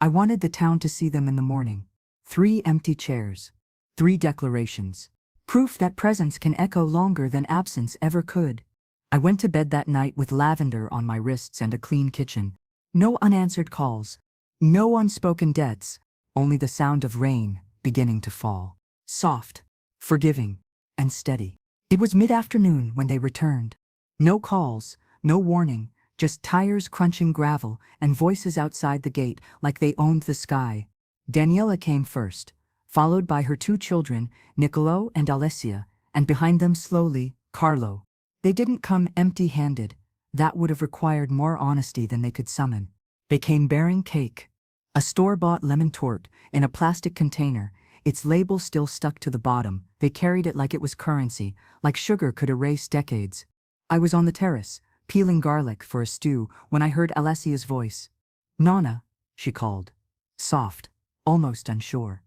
I wanted the town to see them in the morning. 3 empty chairs. 3 declarations. Proof that presence can echo longer than absence ever could. I went to bed that night with lavender on my wrists and a clean kitchen. No unanswered calls. No unspoken debts. Only the sound of rain beginning to fall. Soft, forgiving, and steady. It was mid-afternoon when they returned. No calls, no warning, just tires crunching gravel and voices outside the gate like they owned the sky. Daniela came first, followed by her 2 children, Niccolo and Alessia, and behind them slowly, Carlo. They didn't come empty-handed. That would have required more honesty than they could summon. They came bearing cake. A store-bought lemon torte in a plastic container, its label still stuck to the bottom. They carried it like it was currency, like sugar could erase decades. I was on the terrace, peeling garlic for a stew, when I heard Alessia's voice. "Nonna," she called. Soft, almost unsure.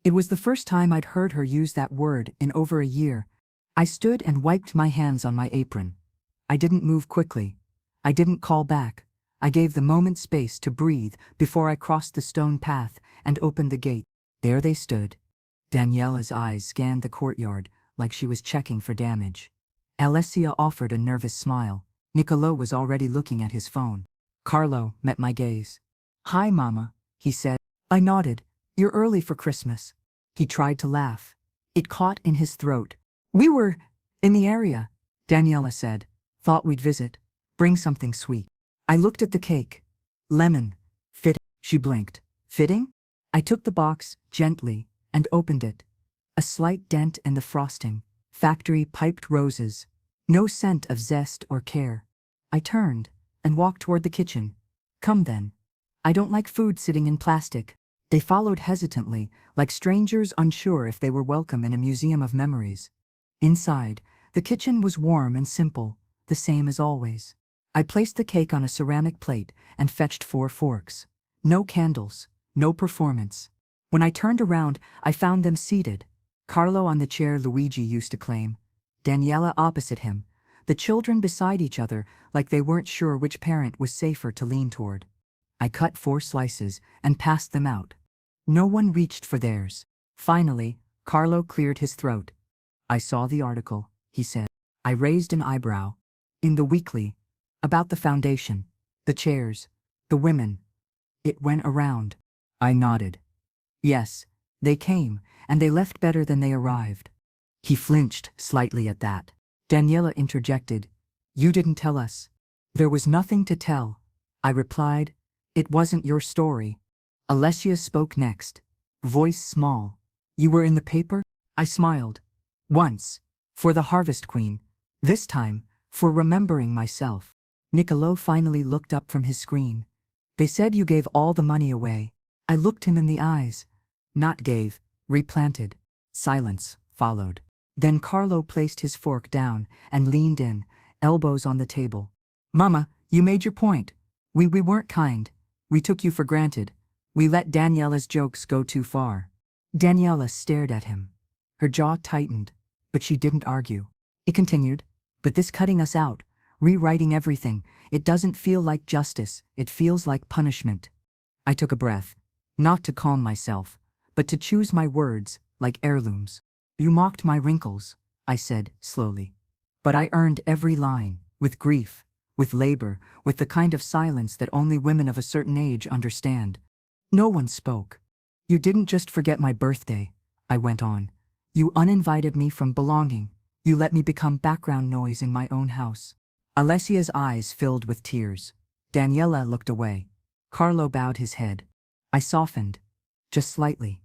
It was the first time I'd heard her use that word in over a year. I stood and wiped my hands on my apron. I didn't move quickly. I didn't call back. I gave the moment space to breathe before I crossed the stone path and opened the gate. There they stood. Daniela's eyes scanned the courtyard like she was checking for damage. Alessia offered a nervous smile. Niccolo was already looking at his phone. Carlo met my gaze. "Hi, Mama," he said. I nodded. "You're early for Christmas." He tried to laugh. It caught in his throat. "We were in the area," Daniela said. "Thought we'd visit. Bring something sweet." I looked at the cake. Lemon. Fitting. She blinked. Fitting? I took the box, gently, and opened it. A slight dent in the frosting. Factory piped roses. No scent of zest or care. I turned and walked toward the kitchen. "Come then. I don't like food sitting in plastic." They followed hesitantly, like strangers unsure if they were welcome in a museum of memories. Inside, the kitchen was warm and simple, the same as always. I placed the cake on a ceramic plate and fetched 4 forks. No candles, no performance. When I turned around, I found them seated. Carlo on the chair Luigi used to claim. Daniela opposite him. The children beside each other, like they weren't sure which parent was safer to lean toward. I cut 4 slices and passed them out. No one reached for theirs. Finally, Carlo cleared his throat. "I saw the article," he said. I raised an eyebrow. "In the weekly. About the foundation. The chairs. The women. It went around." I nodded. "Yes, they came, and they left better than they arrived." He flinched slightly at that. Daniela interjected. "You didn't tell us." "There was nothing to tell," I replied. "It wasn't your story." Alessia spoke next. Voice small. "You were in the paper?" I smiled. "Once. For the Harvest Queen. This time, for remembering myself." Niccolo finally looked up from his screen. "They said you gave all the money away." I looked him in the eyes. Not gave, replanted. Silence followed. Then Carlo placed his fork down and leaned in, elbows on the table. "Mama, you made your point. We weren't kind. We took you for granted. We let Daniela's jokes go too far." Daniela stared at him. Her jaw tightened, but she didn't argue. It continued. "But this cutting us out, rewriting everything, it doesn't feel like justice, it feels like punishment." I took a breath. Not to calm myself, but to choose my words, like heirlooms. "You mocked my wrinkles," I said, slowly. "But I earned every line, with grief, with labor, with the kind of silence that only women of a certain age understand." No one spoke. "You didn't just forget my birthday," I went on. "You uninvited me from belonging. You let me become background noise in my own house." Alessia's eyes filled with tears. Daniela looked away. Carlo bowed his head. I softened. Just slightly.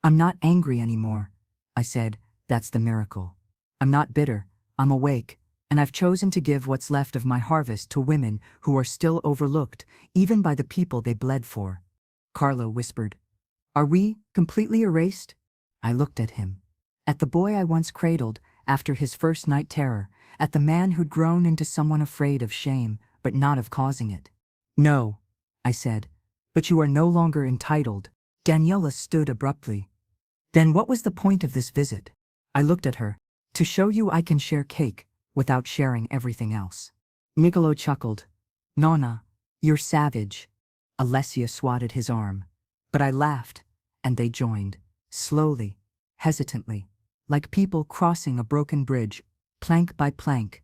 I'm not angry anymore, I said. That's the miracle. I'm not bitter. I'm awake, and I've chosen to give what's left of my harvest to women who are still overlooked, even by the people they bled for. Carlo whispered. Are we completely erased? I looked at him. At the boy I once cradled after his first night terror, at the man who'd grown into someone afraid of shame, but not of causing it. No, I said, but you are no longer entitled. Daniela stood abruptly. Then what was the point of this visit? I looked at her. To show you I can share cake without sharing everything else. Nicolo chuckled. Nonna, you're savage. Alessia swatted his arm. But I laughed, and they joined, slowly, hesitantly, like people crossing a broken bridge, plank by plank.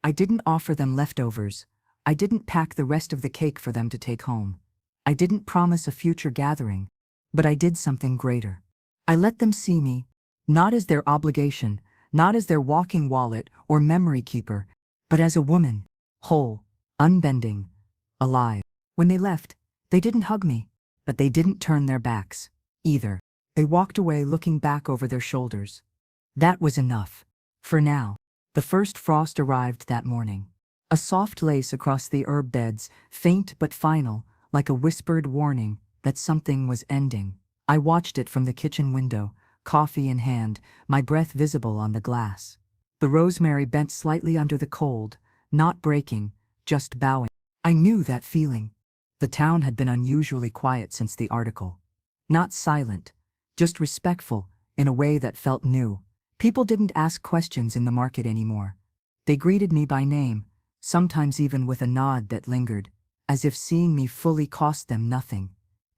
I didn't offer them leftovers. I didn't pack the rest of the cake for them to take home. I didn't promise a future gathering, but I did something greater. I let them see me, not as their obligation, not as their walking wallet or memory keeper, but as a woman, whole, unbending, alive. When they left, they didn't hug me, but they didn't turn their backs, either. They walked away looking back over their shoulders. That was enough. For now. The first frost arrived that morning. A soft lace across the herb beds, faint but final, like a whispered warning that something was ending. I watched it from the kitchen window, coffee in hand, my breath visible on the glass. The rosemary bent slightly under the cold, not breaking, just bowing. I knew that feeling. The town had been unusually quiet since the article. Not silent, just respectful, in a way that felt new. People didn't ask questions in the market anymore. They greeted me by name, sometimes even with a nod that lingered, as if seeing me fully cost them nothing.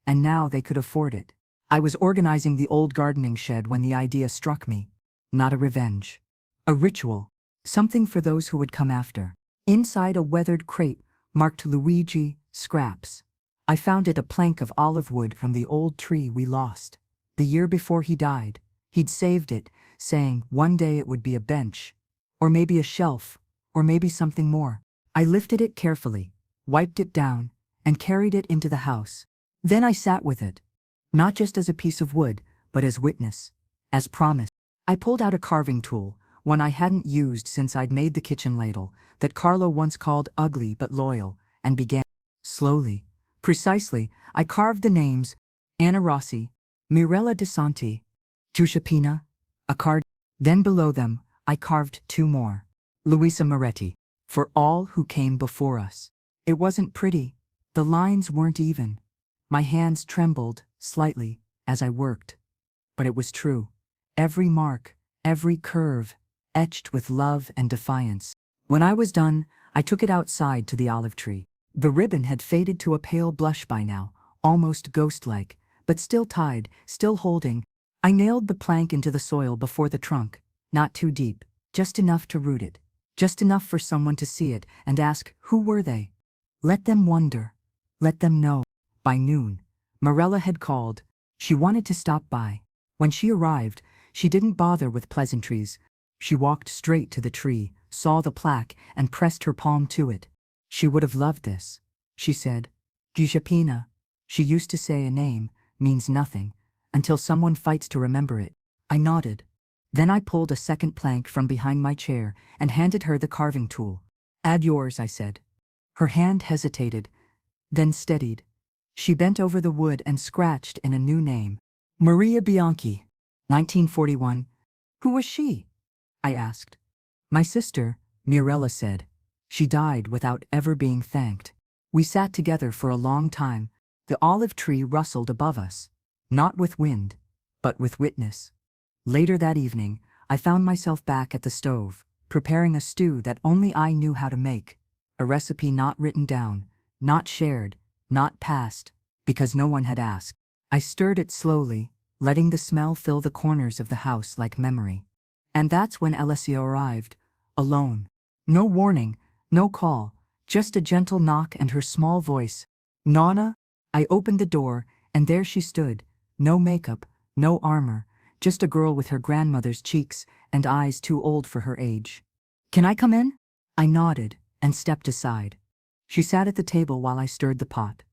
And now they could afford it. I was organizing the old gardening shed when the idea struck me. Not a revenge. A ritual. Something for those who would come after. Inside a weathered crate, marked Luigi, scraps. I found it a plank of olive wood from the old tree we lost. The year before he died, he'd saved it, saying one day it would be a bench. Or maybe a shelf. Or maybe something more. I lifted it carefully, wiped it down, and carried it into the house. Then I sat with it. Not just as a piece of wood, but as witness. As promise. I pulled out a carving tool, one I hadn't used since I'd made the kitchen ladle, that Carlo once called ugly but loyal, and began. Slowly, precisely, I carved the names, Anna Rossi, Mirella De Santi, Giuseppina, a card. Then below them, I carved two more. Luisa Moretti. For all who came before us. It wasn't pretty. The lines weren't even. My hands trembled, slightly, as I worked. But it was true. Every mark, every curve, etched with love and defiance. When I was done, I took it outside to the olive tree. The ribbon had faded to a pale blush by now, almost ghost-like, but still tied, still holding. I nailed the plank into the soil before the trunk, not too deep, just enough to root it, just enough for someone to see it and ask, who were they? Let them wonder. Let them know. By noon, Mirella had called. She wanted to stop by. When she arrived, she didn't bother with pleasantries. She walked straight to the tree, saw the plaque, and pressed her palm to it. She would have loved this, she said. Giuseppina, she used to say a name, means nothing, until someone fights to remember it. I nodded. Then I pulled a second plank from behind my chair and handed her the carving tool. Add yours, I said. Her hand hesitated, then steadied. She bent over the wood and scratched in a new name. Maria Bianchi, 1941. Who was she? I asked. My sister, Mirella said. She died without ever being thanked. We sat together for a long time. The olive tree rustled above us, not with wind, but with witness. Later that evening, I found myself back at the stove, preparing a stew that only I knew how to make. A recipe not written down, not shared, not passed, because no one had asked. I stirred it slowly, letting the smell fill the corners of the house like memory. And that's when Alessia arrived, alone. No warning, no call, just a gentle knock and her small voice. Nonna? I opened the door, and there she stood. No makeup, no armor, just a girl with her grandmother's cheeks and eyes too old for her age. Can I come in? I nodded and stepped aside. She sat at the table while I stirred the pot.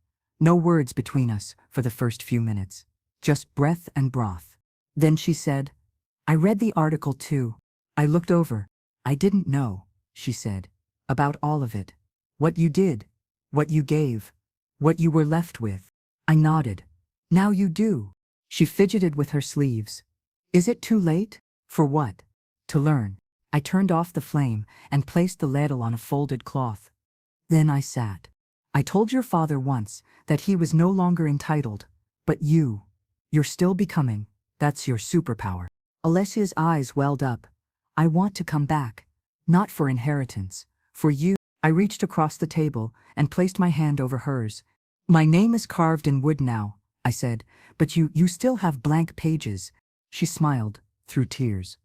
No words between us for the first few minutes. Just breath and broth. Then she said, I read the article too. I looked over. I didn't know, she said, about all of it. What you did, what you gave, what you were left with. I nodded. Now you do. She fidgeted with her sleeves. Is it too late? For what? To learn. I turned off the flame and placed the ladle on a folded cloth. Then I sat. I told your father once that he was no longer entitled, but you're still becoming. That's your superpower. Alessia's eyes welled up. I want to come back. Not for inheritance. For you. I reached across the table and placed my hand over hers. My name is carved in wood now, I said, but you still have blank pages. She smiled, through tears.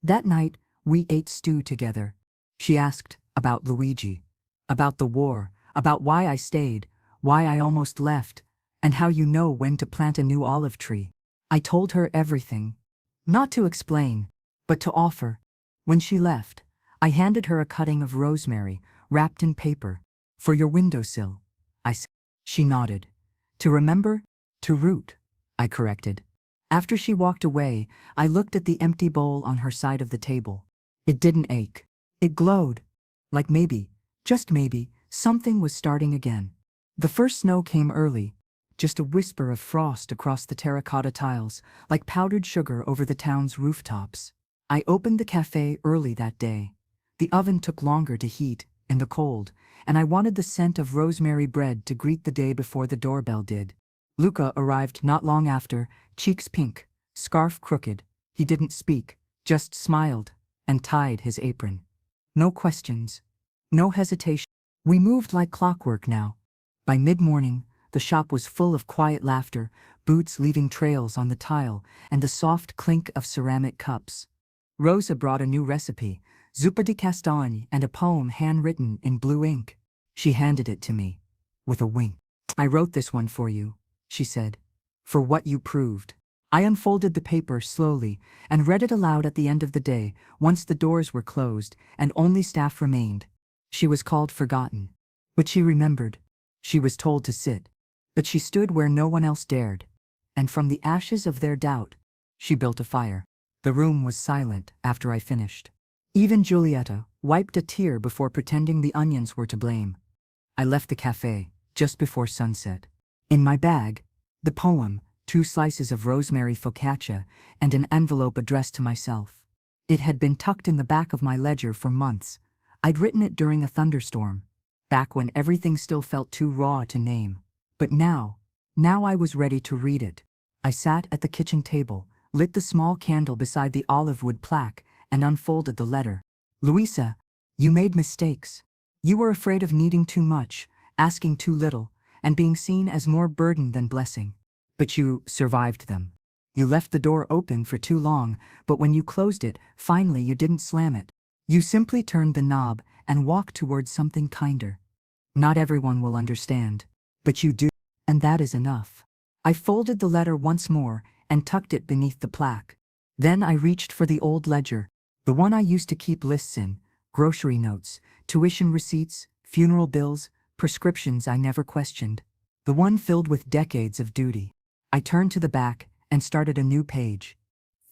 That night, we ate stew together. She asked about Luigi, about the war, about why I stayed, why I almost left, and how you know when to plant a new olive tree. I told her everything. Not to explain, but to offer. When she left, I handed her a cutting of rosemary, wrapped in paper. For your windowsill, I said. She nodded. To remember? To root, I corrected. After she walked away, I looked at the empty bowl on her side of the table. It didn't ache. It glowed. Like maybe, just maybe, something was starting again. The first snow came early, just a whisper of frost across the terracotta tiles, like powdered sugar over the town's rooftops. I opened the cafe early that day. The oven took longer to heat, in the cold, and I wanted the scent of rosemary bread to greet the day before the doorbell did. Luca arrived not long after, cheeks pink, scarf crooked. He didn't speak, just smiled, and tied his apron. No questions. No hesitation. We moved like clockwork now. By mid-morning, the shop was full of quiet laughter, boots leaving trails on the tile, and the soft clink of ceramic cups. Rosa brought a new recipe, zuppa di castagne, and a poem handwritten in blue ink. She handed it to me, with a wink. I wrote this one for you, she said, for what you proved. I unfolded the paper slowly and read it aloud at the end of the day, once the doors were closed and only staff remained. She was called forgotten, but she remembered. She was told to sit, but she stood where no one else dared. And from the ashes of their doubt, she built a fire. The room was silent after I finished. Even Giulietta wiped a tear before pretending the onions were to blame. I left the cafe just before sunset. In my bag, the poem, 2 slices of rosemary focaccia, and an envelope addressed to myself. It had been tucked in the back of my ledger for months. I'd written it during a thunderstorm, back when everything still felt too raw to name. But now I was ready to read it. I sat at the kitchen table, lit the small candle beside the olive wood plaque, and unfolded the letter. Luisa, you made mistakes. You were afraid of needing too much, asking too little, and being seen as more burden than blessing. But you survived them. You left the door open for too long, but when you closed it, finally you didn't slam it. You simply turned the knob and walked towards something kinder. Not everyone will understand, but you do, and that is enough. I folded the letter once more and tucked it beneath the plaque. Then I reached for the old ledger, the one I used to keep lists in, grocery notes, tuition receipts, funeral bills, prescriptions I never questioned, the one filled with decades of duty. I turned to the back and started a new page.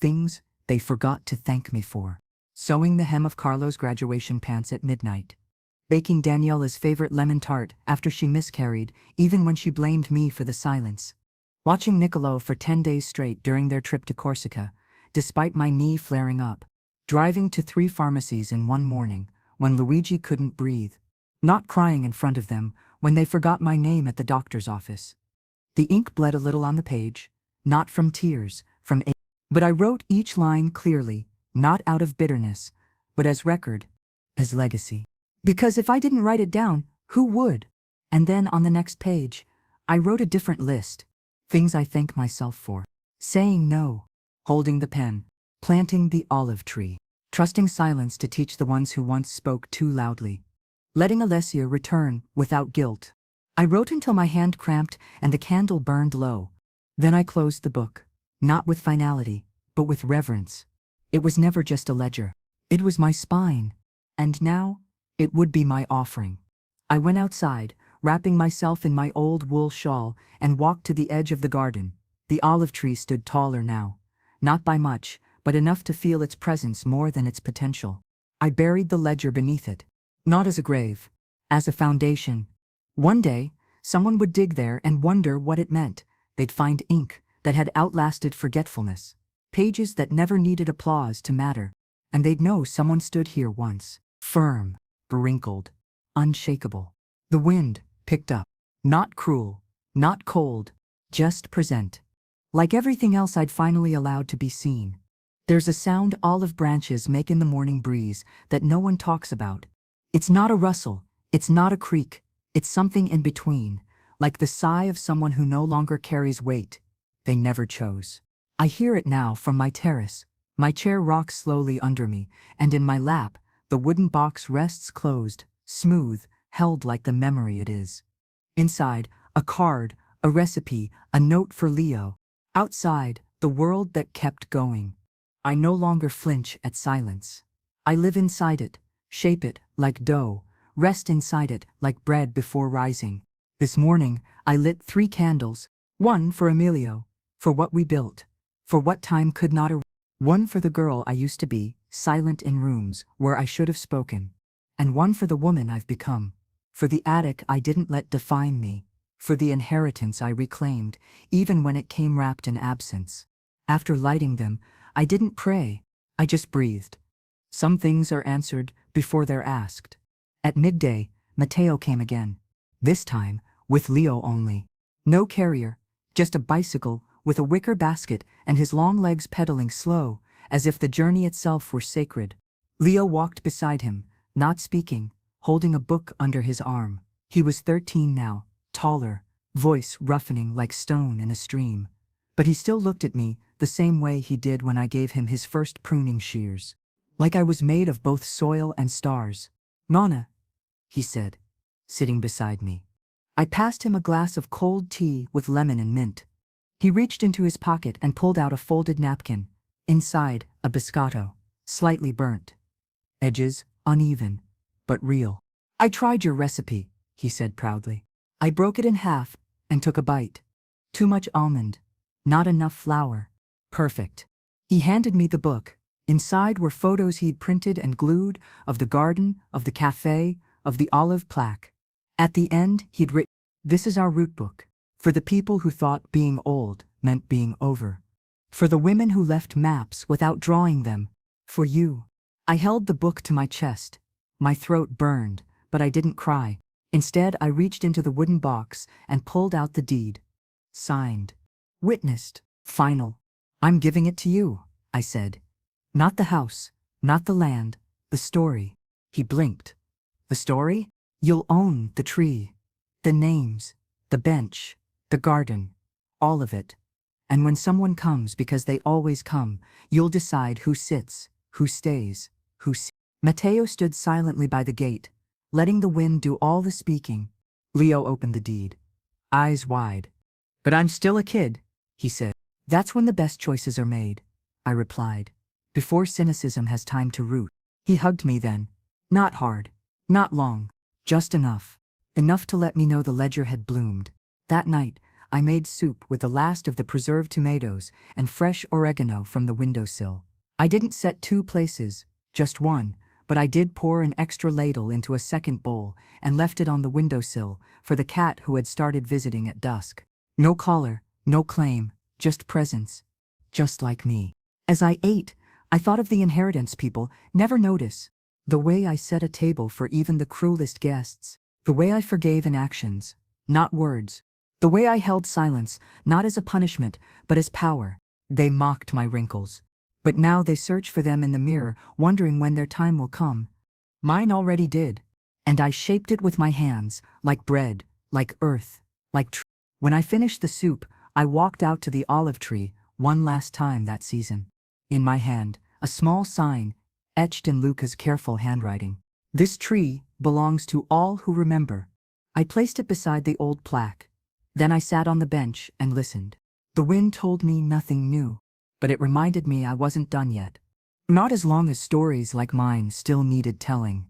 Things they forgot to thank me for. Sewing the hem of Carlo's graduation pants at midnight. Baking Daniela's favorite lemon tart after she miscarried, even when she blamed me for the silence. Watching Niccolo for 10 days straight during their trip to Corsica, despite my knee flaring up. Driving to 3 pharmacies in one morning, when Luigi couldn't breathe. Not crying in front of them when they forgot my name at the doctor's office. The ink bled a little on the page, not from tears, from ache. But I wrote each line clearly, not out of bitterness, but as record, as legacy. Because if I didn't write it down, who would? And then on the next page, I wrote a different list. Things I thank myself for. Saying no. Holding the pen. Planting the olive tree. Trusting silence to teach the ones who once spoke too loudly. Letting Alessia return without guilt. I wrote until my hand cramped and the candle burned low. Then I closed the book, not with finality, but with reverence. It was never just a ledger. It was my spine. And now, it would be my offering. I went outside, wrapping myself in my old wool shawl, and walked to the edge of the garden. The olive tree stood taller now. Not by much, but enough to feel its presence more than its potential. I buried the ledger beneath it. Not as a grave, as a foundation. One day, someone would dig there and wonder what it meant. They'd find ink that had outlasted forgetfulness, pages that never needed applause to matter, and they'd know someone stood here once, firm, wrinkled, unshakable. The wind picked up. Not cruel, not cold, just present. Like everything else I'd finally allowed to be seen. There's a sound olive branches make in the morning breeze that no one talks about. It's not a rustle, it's not a creak, it's something in between, like the sigh of someone who no longer carries weight they never chose. I hear it now from my terrace. My chair rocks slowly under me, and in my lap, the wooden box rests closed, smooth, held like the memory it is. Inside, a card, a recipe, a note for Leo. Outside, the world that kept going. I no longer flinch at silence. I live inside it, shape it like dough, rest inside it like bread before rising. This morning, I lit 3 candles, one for Emilio, for what we built, for what time could not erase, one for the girl I used to be, silent in rooms where I should have spoken, and one for the woman I've become, for the attic I didn't let define me, for the inheritance I reclaimed, even when it came wrapped in absence. After lighting them, I didn't pray, I just breathed. Some things are answered before they're asked. At midday, Mateo came again. This time, with Leo only. No carrier, just a bicycle with a wicker basket and his long legs pedaling slow, as if the journey itself were sacred. Leo walked beside him, not speaking, holding a book under his arm. He was 13 now, taller, voice roughening like stone in a stream. But he still looked at me the same way he did when I gave him his first pruning shears. Like I was made of both soil and stars. "Nonna," he said, sitting beside me. I passed him a glass of cold tea with lemon and mint. He reached into his pocket and pulled out a folded napkin. Inside, a biscotto, slightly burnt. Edges, uneven, but real. "I tried your recipe," he said proudly. I broke it in half and took a bite. Too much almond, not enough flour. Perfect. He handed me the book. Inside were photos he'd printed and glued of the garden, of the cafe, of the olive plaque. At the end, he'd written, "This is our root book. For the people who thought being old meant being over. For the women who left maps without drawing them. For you." I held the book to my chest. My throat burned, but I didn't cry. Instead, I reached into the wooden box and pulled out the deed. Signed. Witnessed. Final. "I'm giving it to you," I said. "Not the house, not the land, the story." He blinked. "The story? You'll own the tree, the names, the bench, the garden, all of it. And when someone comes, because they always come, you'll decide who sits, who stays, Mateo stood silently by the gate, letting the wind do all the speaking. Leo opened the deed, eyes wide. "But I'm still a kid," he said. "That's when the best choices are made," I replied, "before cynicism has time to root." He hugged me then. Not hard, not long, just enough. Enough to let me know the ledger had bloomed. That night, I made soup with the last of the preserved tomatoes and fresh oregano from the windowsill. I didn't set 2 places, just one, but I did pour an extra ladle into a second bowl and left it on the windowsill for the cat who had started visiting at dusk. No collar, no claim, just presence. Just like me. As I ate, I thought of the inheritance people never notice. The way I set a table for even the cruelest guests. The way I forgave in actions, not words. The way I held silence, not as a punishment, but as power. They mocked my wrinkles. But now they search for them in the mirror, wondering when their time will come. Mine already did. And I shaped it with my hands, like bread, like earth, like tree. When I finished the soup, I walked out to the olive tree, one last time that season. In my hand, a small sign, etched in Luca's careful handwriting. "This tree belongs to all who remember." I placed it beside the old plaque. Then I sat on the bench and listened. The wind told me nothing new, but it reminded me I wasn't done yet. Not as long as stories like mine still needed telling.